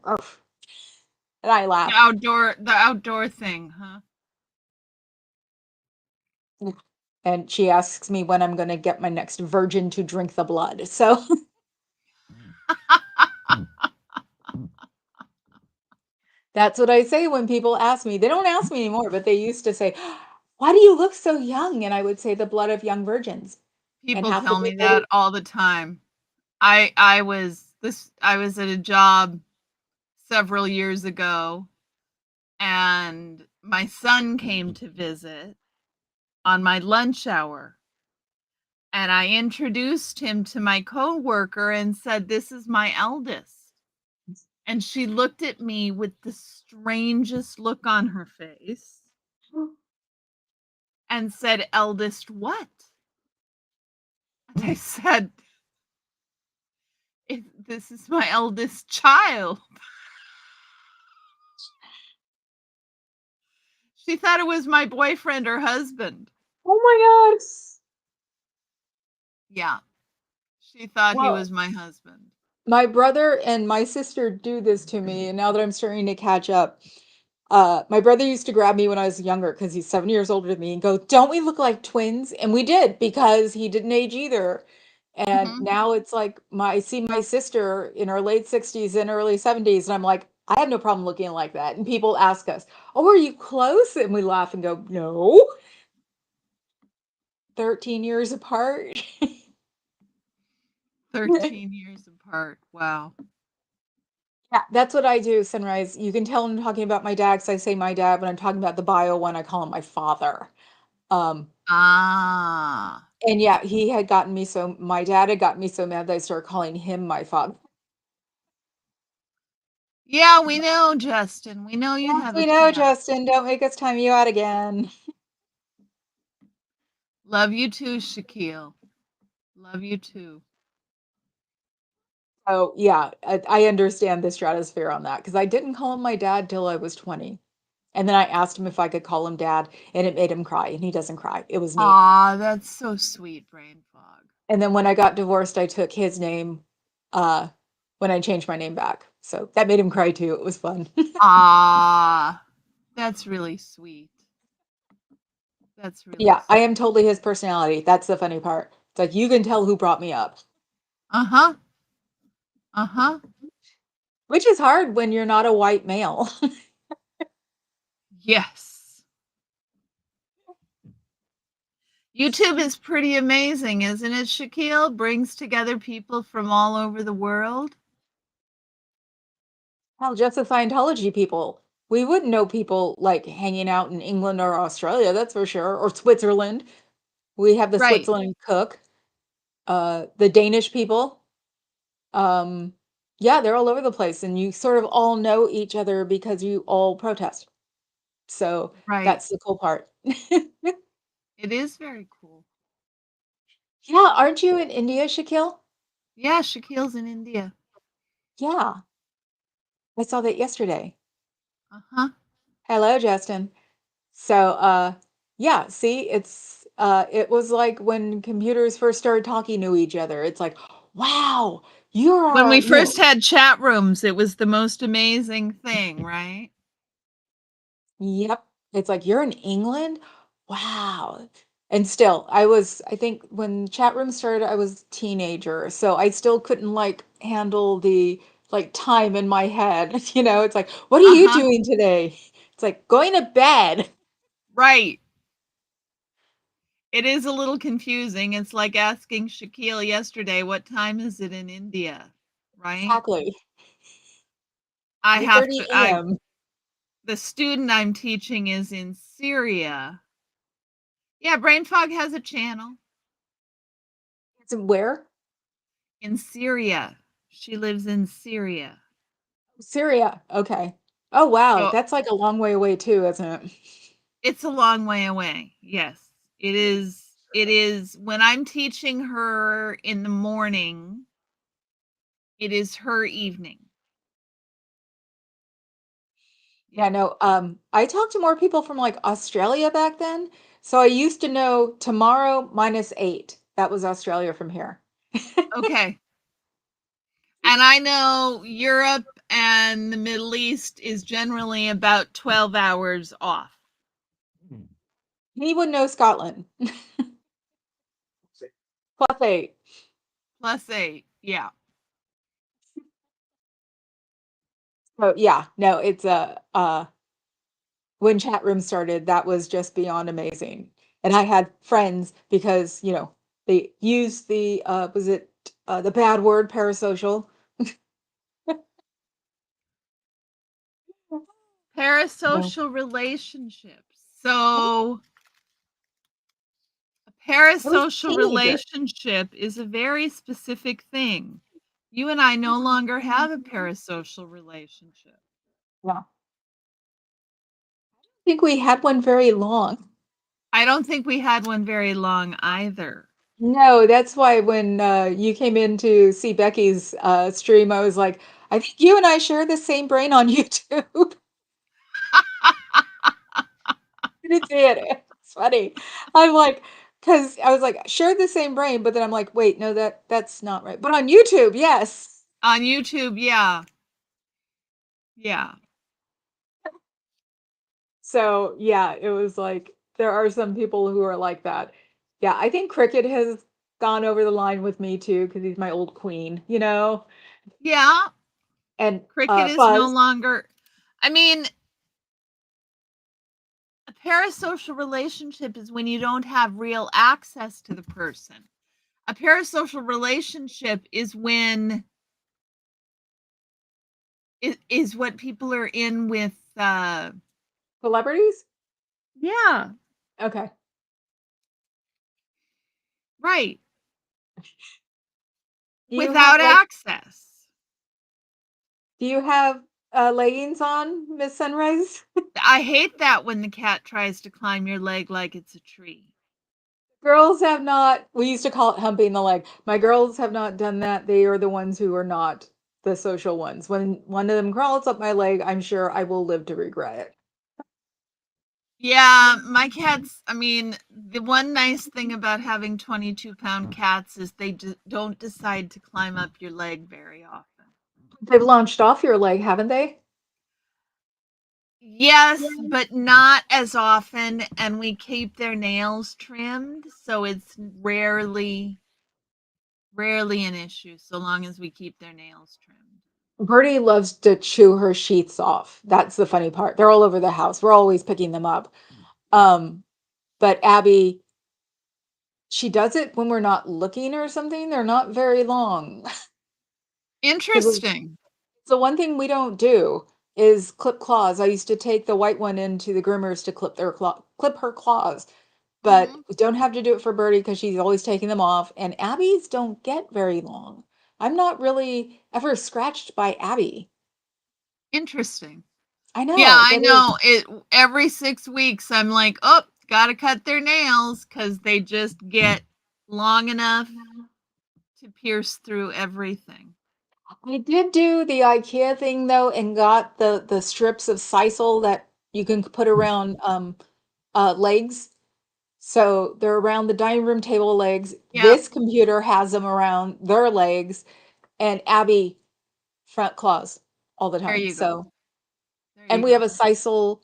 I The laugh. outdoor thing, huh? And she asks me when I'm going to get my next virgin to drink the blood. So that's what I say when people ask me. They don't ask me anymore, but they used to say, "Why do you look so young?" And I would say the blood of young virgins. And People half the tell me people that all the time. I was at a job several years ago and my son came to visit on my lunch hour and I introduced him to my coworker and said, "This is my eldest." And she looked at me with the strangest look on her face and said, "Eldest what?" And I said, "This is my eldest child." She thought it was my boyfriend or husband. Oh my God. Yeah. She thought he Well, was my husband. my brother and my sister do this to me, and now that I'm starting to catch up, my brother used to grab me when I was younger because he's 7 years older than me and go, "Don't we look like twins?" And we did because he didn't age either. And Mhm. now it's like I see my sister in her late 60s and early 70s, and I'm like, I have no problem looking like that. And people ask us, "Oh, are you close?" And we laugh and go, "No, 13 years apart." 13 years apart. Wow. Yeah, that's what I do, Sunrise. You can tell I'm talking about my dad because I say my dad. When I'm talking about the bio one, I call him my father. Um, Ah. and yeah, my dad had gotten me so mad that I started calling him my father. Yeah, we know, Justin. We know you Yes, have a we know, temp. Justin. Don't make us time you out again. Love you too, Shaquille. Love you too. Oh, yeah, I understand the stratosphere on that because I didn't call him my dad till I was 20. And then I asked him if I could call him dad, and it made him cry, and he doesn't cry. It was neat. Aw, that's so sweet, brain fog. And then when I got divorced, I took his name uh, when I changed my name back. So that made him cry too. It was fun. Ah, that's really sweet. That's really Yeah, I sweet. am totally his personality. That's the funny part. It's like you can tell who brought me up, Uh-huh. Uh-huh. which is hard when you're not a white male. Yes. YouTube is pretty amazing, isn't it, Shaquille? Brings together people from all over the world. Hell, just the Scientology people. We wouldn't know people like hanging out in England or Australia, that's for sure, or Switzerland. We have the Right. Switzerland cook, the Danish people. Um, yeah, they're all over the place, and you sort of all know each other because you all protest. So Right. that's the cool part. It is very cool. Yeah, aren't you in India, Shaquille? Yeah, Shaquille's in India. Yeah, I saw that yesterday. Uh-huh. Hello, Justin. So, yeah, see, it was like when computers first started talking to each other. It's like, wow, When you're, we first had chat rooms, it was the most amazing thing, right? yep. It's like you're in England? Wow. And still, I think when chat rooms started, I was a teenager, so I still couldn't like handle the like time in my head. It's like, what are you Uh-huh. doing today? It's like going to bed. Right. It is a little confusing. It's like asking Shaquille yesterday, what time is it in India? Right? Exactly. I have 3:30 to I a.m. the student I'm teaching is in Syria. Yeah, Brain Fog has a channel It's where? in Syria. She lives in Syria. Syria. Okay. Oh, wow. So That's like a long way away too, isn't it? it's a long way away. Yes. It is when I'm teaching her in the morning, it is her evening. Yeah. Yeah, no, I talked to more people from like Australia back then. So I used to know tomorrow -8. That was Australia from here. Okay. And I know Europe and the Middle East is generally about 12 hours off. He would know Scotland. +8. Plus 8. Yeah. So yeah, no, it's when chat room started, that was just beyond amazing. And I had friends because, they used the was it the bad word parasocial? No. Parasocial relationships. Oh, So, a I was a parasocial teenager. relationship is a very specific thing. You and I no longer have a parasocial relationship. Yeah. I think we had one very long. I don't think we had one very long either. No, that's why when you came in to see Becky's stream, I was like, I think you and I share the same brain on YouTube. didn't see it. It's funny. I'm like, because I was like, share the same brain, but then I'm like, wait, no, that's not right. But on YouTube, yes. On YouTube, yeah. Yeah. So yeah, it was like there are some people who are like that. Yeah, I think Cricket has gone over the line with me too because he's my old queen, you know. Yeah. And Cricket is no Fuzz, longer, I mean, a parasocial relationship is when you don't have real access to the person. A parasocial relationship is when is what people are in with celebrities. yeah, Okay. right. Do you have Without access. leggings on, Miss Sunrise? I hate that when the cat tries to climb your leg like it's a tree. Girls have not, we used to call it humping the leg. My girls have not done that. They are the ones who are not the social ones. When one of them crawls up my leg, I'm sure I will live to regret it. Yeah, my cats, I mean, the one nice thing about having 22-pound cats is they don't decide to climb up your leg very often. They've launched off your leg, haven't they? Yes, but not as often, and we keep their nails trimmed, so it's rarely an issue so long as we keep their nails trimmed. Birdie loves to chew her sheets off. That's the funny part. They're all over the house. We're always picking them up. But Abby, she does it when we're not looking or something. They're not very long. Because Interesting. the one thing we don't do is clip claws. I used to take the white one into the groomers to clip her claws, but Mhm. we don't have to do it for Birdie because she's always taking them off. And Abby's don't get very long. I'm not really ever scratched by Abby. Interesting. I Yeah, know I that is. know. It every 6 weeks I'm like, "Oh, gotta cut their nails," because they just get long enough to pierce through everything. I did do the IKEA thing though and got the strips of sisal that you can put around legs. So they're around the dining room table legs. Yep, This computer has them around their legs and Abby front claws all the there time. you go. So There and you we have go. a sisal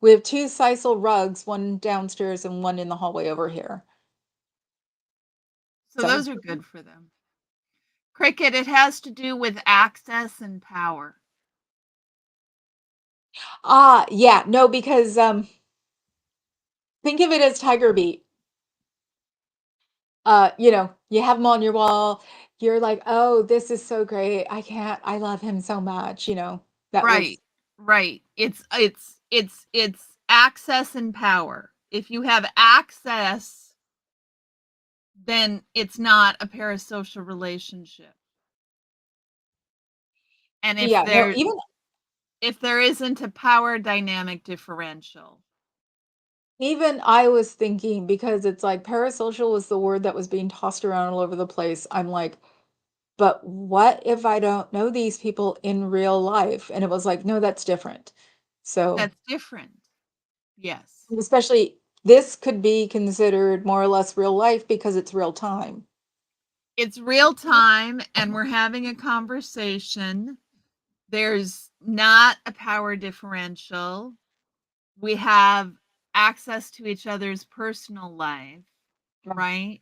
we have two sisal rugs, one downstairs and one in the hallway over here. So So those are good for them. Cricket, it has to do with access and power. yeah, no, because think of it as Tiger Beat. You have him on your wall. You're like, "Oh, this is so great. I love him so much," That was Right. Right. It's access and power. If you have access, then it's not a parasocial relationship. And yeah, no, if there isn't a power dynamic differential. even I was thinking because it's like parasocial was the word that was being tossed around all over the place. I'm like, "But what if I don't know these people in real life?" And it was like, "No, that's different." So, That's different. Yes. especially this could be considered more or less real life because it's real time. It's real time and we're having a conversation. There's not a power differential. We have access to each other's personal life, right?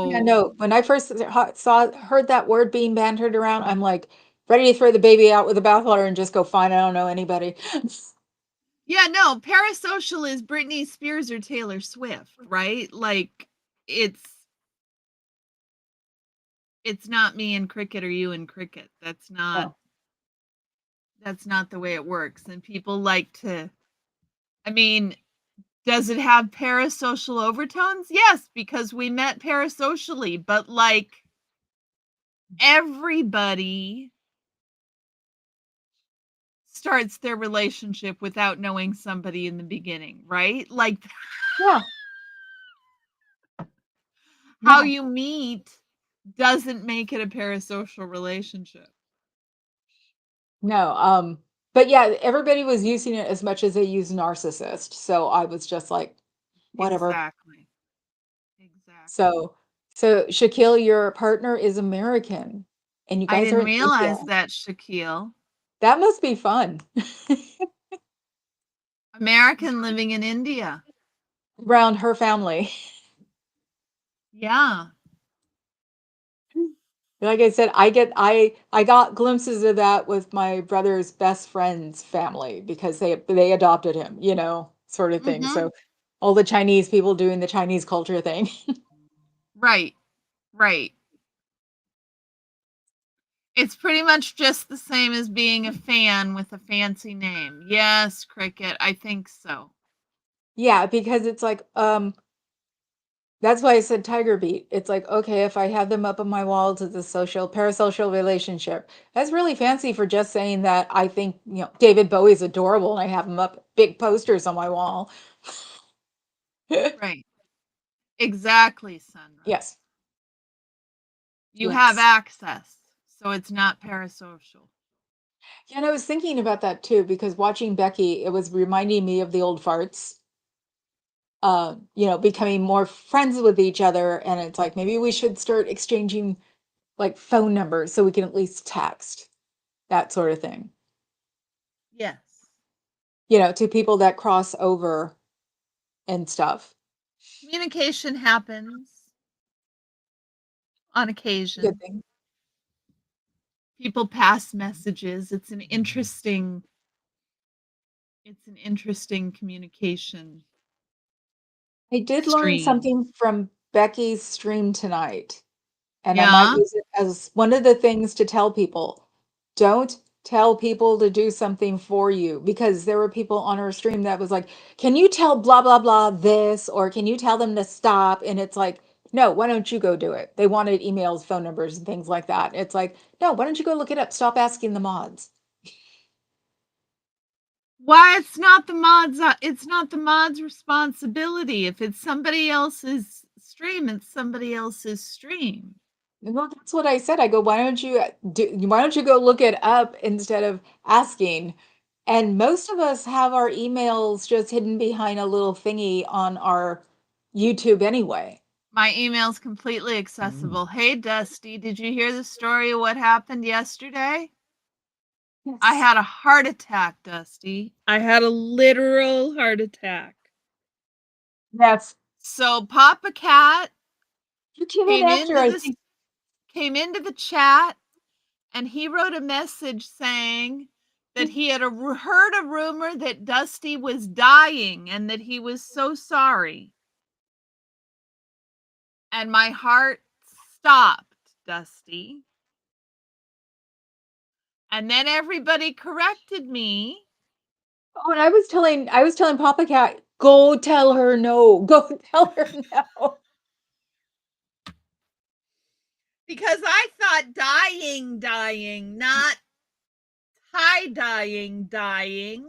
Yeah, So, no, when I first heard that word being bantered around, I'm like ready to throw the baby out with the bathwater and just go, fine, I don't know anybody. yeah, no, parasocial is Britney Spears or Taylor Swift, right? Like it's it's not me and cricket or you and cricket. No. That's not the way it works. And people like to, I mean, does it have parasocial overtones? Yes, because we met parasocially, but like everybody starts their relationship without knowing somebody in the beginning, right? Like Yeah, how no, you meet doesn't make it a parasocial relationship. no. But yeah, everybody was using it as much as they use narcissist. So I was just like, whatever. Exactly. Exactly. So Shaquille, your partner is American, and you I guys are didn't in India. realize that, Shaquille. That must be fun. American living in India. Around her family. Yeah. Like I said, I got glimpses of that with my brother's best friend's family because they adopted him, sort of thing. Mm-hmm. So all the Chinese people doing the Chinese culture thing. Right. Right. It's pretty much just the same as being a fan with a fancy name. Yes, Cricket, I think so. Yeah, because it's like, that's why I said Tiger Beat. It's like, okay, if I have them up on my walls as a parasocial relationship, that's really fancy for just saying that I think, David Bowie's adorable and I have him up big posters on my wall. Right. Exactly, Sandra. Yes. You have Yes. access, so it's not parasocial. Yeah, and I was thinking about that too, because watching Becky, it was reminding me of the old farts, becoming more friends with each other. And it's like, maybe we should start exchanging like phone numbers so we can at least text, that sort of thing, Yes. to people that cross over and stuff. Communication happens on Good occasion. thing. People pass messages. It's an interesting communication I did learn stream. something from Becky's stream tonight, and I might Yeah. use it as one of the things to tell people. Don't tell people to do something for you, because there were people on her stream that was like, "Can you tell blah blah blah this, or can you tell them to stop?" And it's like, "No, why don't you go do it?" They wanted emails, phone numbers, and things like that. It's like, "No, why don't you go look it up? Stop asking the mods." Why it's not the mod's responsibility. If it's somebody else's stream, it's somebody else's stream. Well, that's what I said. I go, why don't you go look it up instead of asking? And most of us have our emails just hidden behind a little thingy on our YouTube anyway. My email's completely accessible. Hey, Dusty, did you hear the story of what happened yesterday? I Yes. had a heart attack, Dusty. I had a literal heart attack. Yes. So Papa Cat You came in came after, into I the think. came into the chat, and he wrote a message saying that he had heard a rumor that Dusty was dying and that he was so sorry. And my heart stopped, Dusty. And then everybody corrected me. Oh, and I was telling Papa Cat, go tell her no. Go tell her no. Because I thought dying, not dying.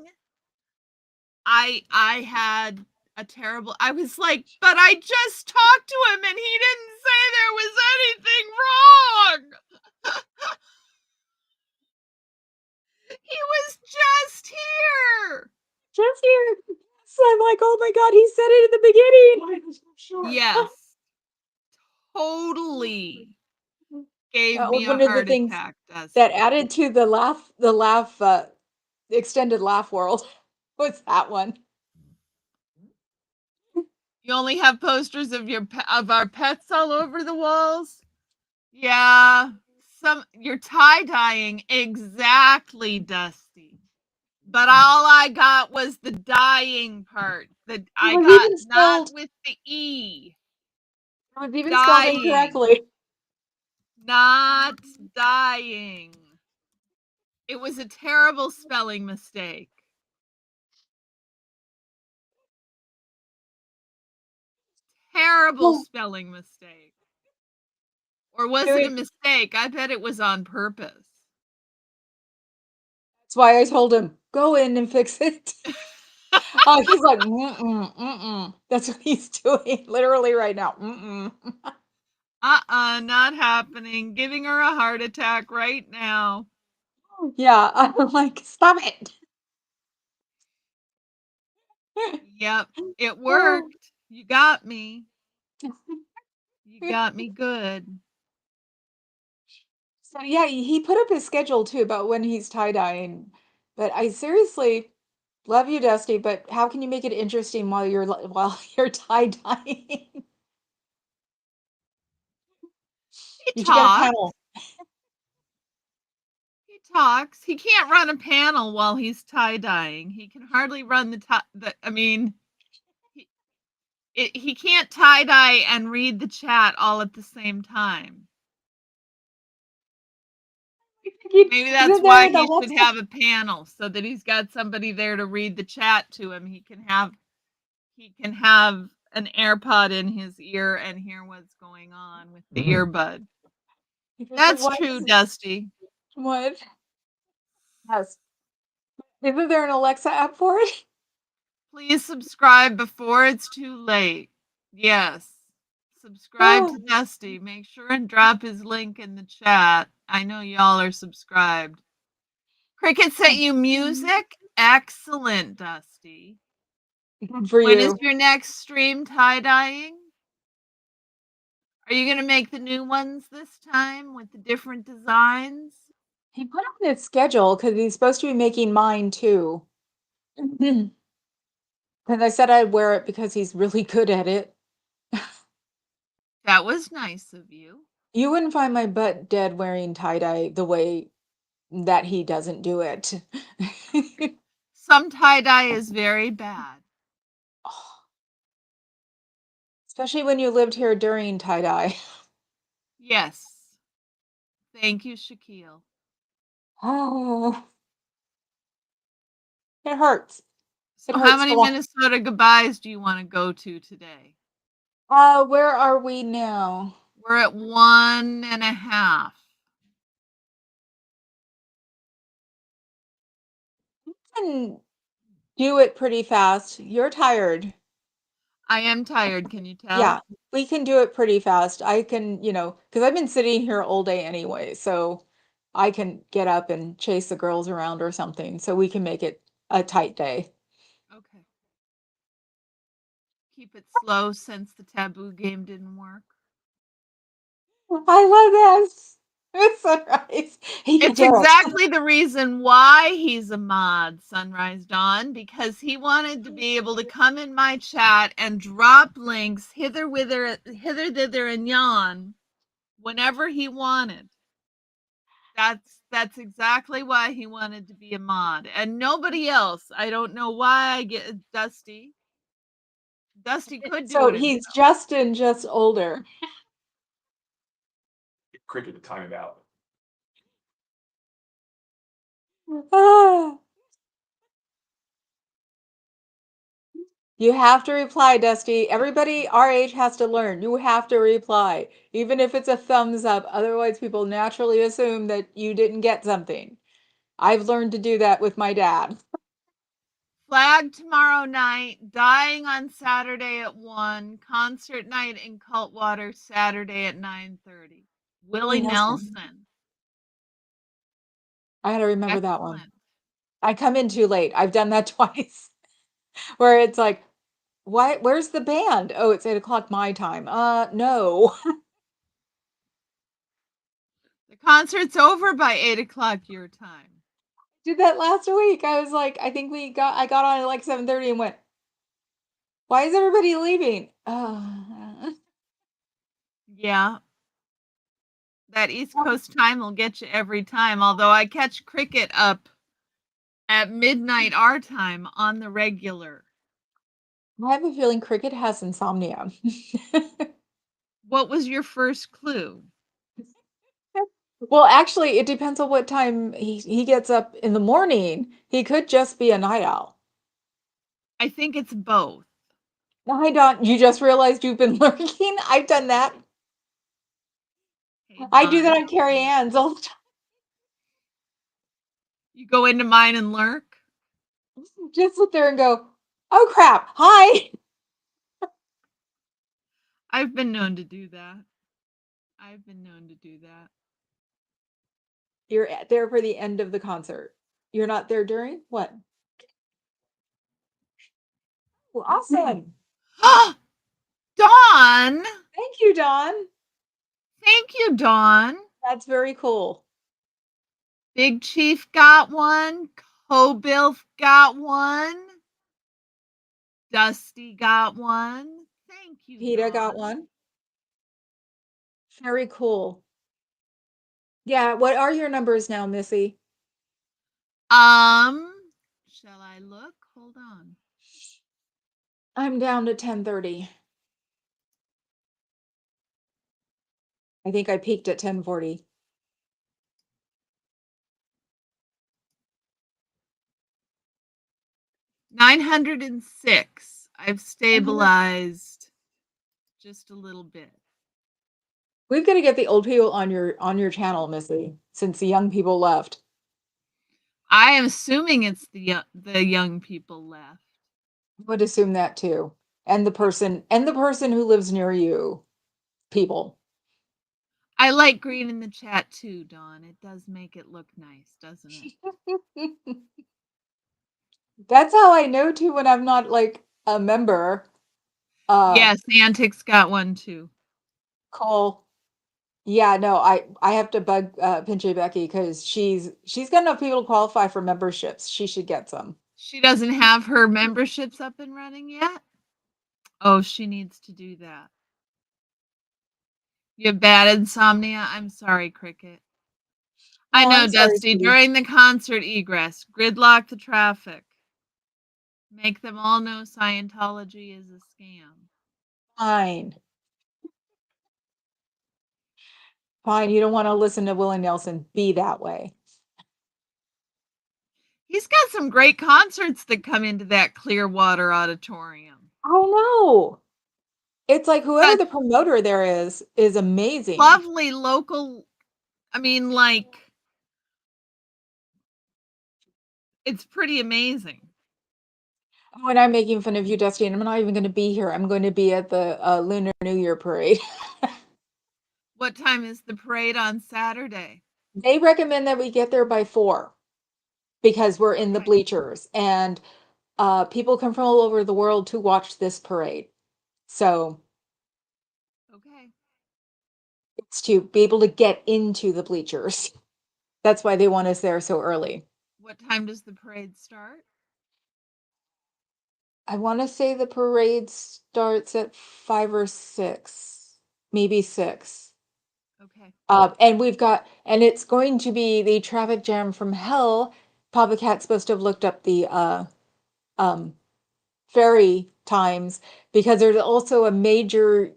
I had a terrible, I was like, but I just talked to him and he didn't say there was anything wrong. He was just here. Just here. So I'm like, oh my God, he said it in the beginning. Yes, totally gave That me was a one of the heart things attack, that Dusty. added to the extended laugh world was that one. You only have posters of of our pets all over the walls? Yeah, you're tie-dyeing exactly, Dusty. But all I got was the dying part. That It I was got even not spelled, with the E. it was even spelled Dying, incorrectly. not dying. It was a terrible spelling mistake. Terrible Well, spelling mistake. Or was it a doing, mistake? I bet it was on purpose. that's why I told him, go in and fix it. Oh, he's like, mm-mm, mm-mm. That's what he's doing literally right now. Mm-mm. Not happening. Giving her a heart attack right now. Yeah, I'm like, "Stop it." Yep, it worked. You got me. You got me good. So, yeah, he put up his schedule too about when he's tie-dyeing, but I seriously love you, Dusty, but how can you make it interesting while while you're tie-dyeing? He You should get a talks. panel. He talks. He can't run a panel while he's tie-dyeing. He can hardly run I mean, he he can't tie-dye and read the chat all at the same time. Maybe that's Isn't there why an he should Alexa? have a panel so that he's got somebody there to read the chat to him. He can have an AirPod in his ear and hear what's going on with the earbud. But That's why true, is Dusty. what? Yes. Isn't there an Alexa app for it? Please subscribe before it's too late. Yes. Subscribe to Dusty. Make sure and drop his link in the chat. I know y'all are subscribed. Cricket sent you music? Excellent, Dusty. Good for When is you. your next stream tie-dyeing? Are you going to make the new ones this time with the different designs? He put on his schedule because he's supposed to be making mine too. And I said I'd wear it because he's really good at it. That was nice of you. You wouldn't find my butt dead wearing tie-dye the way that he doesn't do it. Some tie-dye is very bad. Especially when you lived here during tie-dye. Yes. Thank you, Shaquille. Oh, it hurts. It So how hurts a many lot. Minnesota goodbyes do you want to go to today? Where are we now? We're at 1.5. You can do it pretty fast. You're tired. I am tired, can you tell? Yeah, we can do it pretty fast. I can, because I've been sitting here all day anyway, so I can get up and chase the girls around or something, so we can make it a tight day. Okay. Keep it slow since the taboo game didn't work. I love this. It's sunrise. He can It's do it. exactly the reason why he's a mod, Sunrise Dawn, because he wanted to be able to come in my chat and drop links hither, thither, and yon whenever he wanted. That's exactly why he wanted to be a mod, and nobody else. I don't know why I get Dusty. Dusty could do So it he's himself. Justin, just older. Get Cricket to time it out. Ah. You have to reply, Dusty. Everybody our age has to learn. You have to reply, even if it's a thumbs up. Otherwise, people naturally assume that you didn't get something. I've learned to do that with my dad. Flag tomorrow night, dying on Saturday at 1, concert night in Cultwater Saturday at 9:30. Willie Nelson. I had to remember that one. Excellent. I come in too late. I've done that twice, where it's like, why? Where's the band? Oh, it's 8 o'clock my time. No. The concert's over by 8 o'clock your time. Did that last week. I was like, I got on at like 7:30 and went, why is everybody leaving? Yeah, that East Coast time will get you every time, although I catch Cricket up at midnight our time on the regular. I have a feeling Cricket has insomnia. What was your first clue? Well, actually, it depends on what time he gets up in the morning. He could just be a night owl. I think it's both. Hi, Don. You just realized you've been lurking? I've done that. Hey, I do that Don. on Carrie Ann's all the time. You go into mine and lurk? Just sit there and go, oh crap, hi. I've been known to do that. I've been known to do that. You're there for the end of the concert. You're not there during? What? Well, awesome. Dawn! Thank you, Dawn. Thank you, Dawn. That's very cool. Big Chief got one. Cobilf got one. Dusty got one. Thank you, PETA got Dawn. one. Very cool. Yeah, what are your numbers now, Missy? Shall I look? Hold on. I'm down to 1030. I think I peaked at 1040. $906. I've stabilized just a little bit. We've got to get the old people on your channel, Missy, since the young people left. I am assuming it's the young people left. I would assume that too. And the person who lives near you, people. I like green in the chat too, Dawn. It does make it look nice, doesn't it? That's how I know too when I'm not like a member. Yes, Antics got one too. Cool. Yeah, no, I have to bug Pinchy Becky because she's got enough people to qualify for memberships. She should get some. She doesn't have her memberships up and running yet? Oh, she needs to do that. You have bad insomnia? I'm sorry, Cricket. I Oh, know, I'm sorry, Dusty. sweetie. During the concert egress, gridlock the traffic. Make them all know Scientology is a scam. Fine. Fine, you don't want to listen to Willie Nelson. Be that way. He's got some great concerts that come into that Clearwater auditorium. Oh no. It's like whoever But the promoter there is amazing. lovely local, I mean, like, it's pretty amazing. Oh, and I'm making fun of you, Dusty, and I'm not even going to be here. I'm going to be at the Lunar New Year parade. What time is the parade on Saturday? They recommend that we get there by 4 because we're in the Okay. bleachers, and people come from all over the world to watch this parade. So Okay. it's to be able to get into the bleachers. That's why they want us there so early. What time does the parade start? I want to say the parade starts at 5 or 6, maybe 6. Okay. And it's going to be the traffic jam from hell. Papa Cat's supposed to have looked up the um, ferry times because there's also a major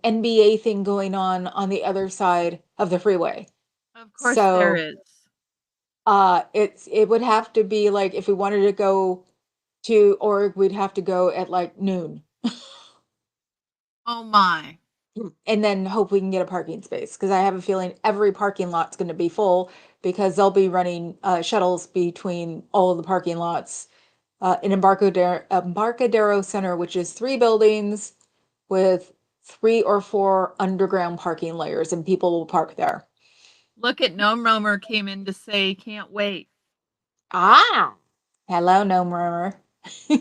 NBA thing going on the other side of the freeway. Of course there So is. it would have to be like if we wanted to go to Org, we'd have to go at like noon. Oh my. And then hope we can get a parking space because I have a feeling every parking lot's going to be full because they'll be running shuttles between all of the parking lots in Embarcadero Center, which is 3 buildings with 3 or 4 underground parking layers, and people will park there. Look at Gnome Roamer came in to say can't wait. Ah, hello, no murmur. So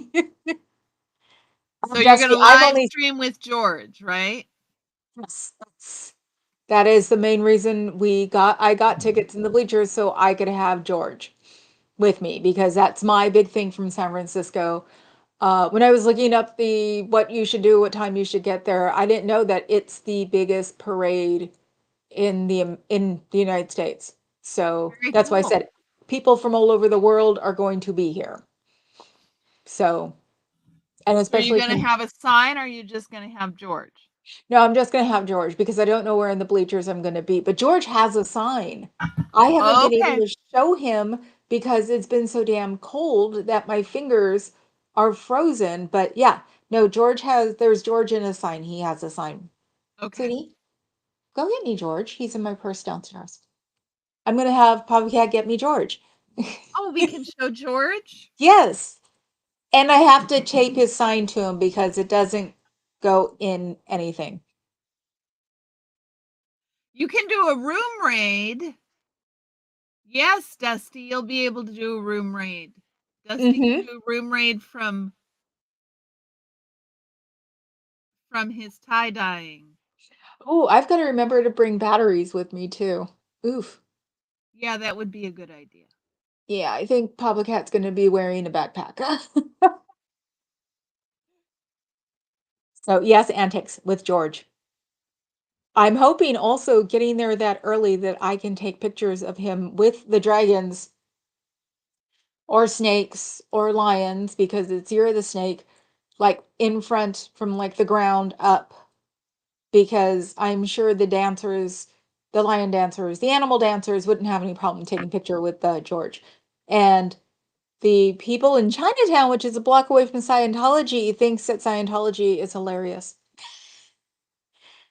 you're Dusty, gonna live stream with George, right? Yes, that is the main reason I got tickets in the bleachers so I could have George with me because that's my big thing from San Francisco. When I was looking up what you should do, what time you should get there, I didn't know that it's the biggest parade in the United States. So Very that's why I cool. said people from all over the world are going to be here. So, and So are you especially gonna have a sign or are you just gonna have George? no, I'm just going to have George because I don't know where in the bleachers I'm going to be. But George has a sign. I haven't been able Okay. to show him because it's been so damn cold that my fingers are frozen. But yeah, no, there's George in a sign. He has a sign. Okay. Sweetie, go get me George. He's in my purse downstairs. I'm going to have Papa Cat get me George. Oh, we can show George? Yes. And I have to tape his sign to him because it doesn't go in anything. You can do a room raid. Yes, Dusty, you'll be able to do a room raid. Dusty can do a room raid from his tie-dyeing. Oh, I've got to remember to bring batteries with me too. Oof. Yeah, that would be a good idea. Yeah, I think Papa Cat's going to be wearing a backpack. So, yes, antics with George. I'm hoping also getting there that early that I can take pictures of him with the dragons or snakes or lions because it's Year of the Snake, like in front from like the ground up. Because I'm sure the dancers, the lion dancers, the animal dancers wouldn't have any problem taking picture with George. And the people in Chinatown, which is a block away from Scientology, thinks that Scientology is hilarious.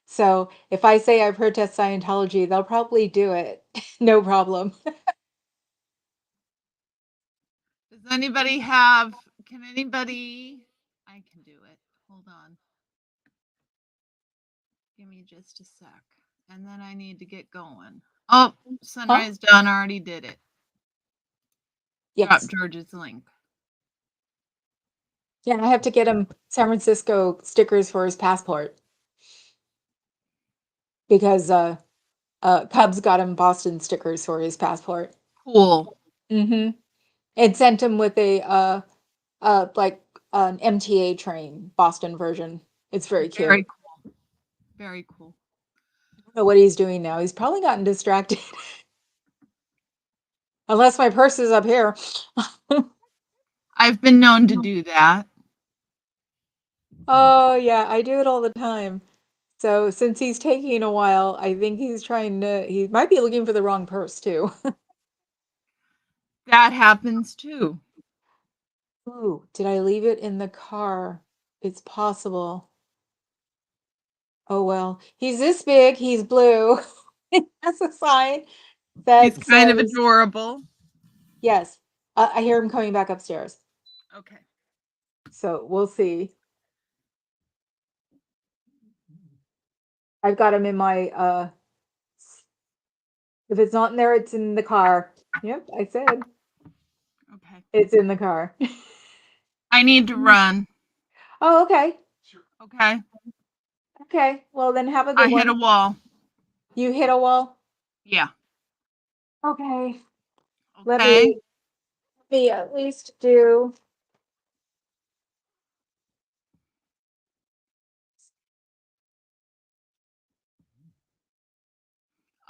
So if I say I protest Scientology, they'll probably do it. No problem. Does anybody have, can anybody, I can do it. Hold on. Give me just a sec. And then I need to get going. Oh, Sunrise Dawn already did it. Drop Yes. George's link. Yeah, I have to get him San Francisco stickers for his passport because Cubs got him Boston stickers for his passport. Cool. Mm-hmm. And sent him with a like an MTA train, Boston version. It's very cute. Very cool. Very cool. I don't know what he's doing now. He's probably gotten distracted. Unless my purse is up here. I've been known to do that. Oh, yeah, I do it all the time. So since he's taking a while, I think he might be looking for the wrong purse too. That happens too. Ooh, did I leave it in the car? It's possible. Oh well, he's this big, he's blue. That's a sign that He's kind of says adorable. yes. I hear him coming back upstairs. Okay. So we'll see. I've got him in my if it's not in there, it's in the car. Yep, I said Okay. it's in the car. I need to run. Oh, okay. Okay. Okay. Well, then have a I good hit a one. wall. You hit a wall? Yeah. Okay. Let Okay. me at least do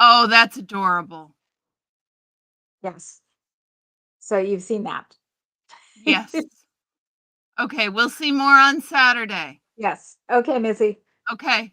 Oh, that's adorable. yes. So you've seen that. Yes. Okay, we'll see more on Saturday. Yes. Okay, Missy. Okay.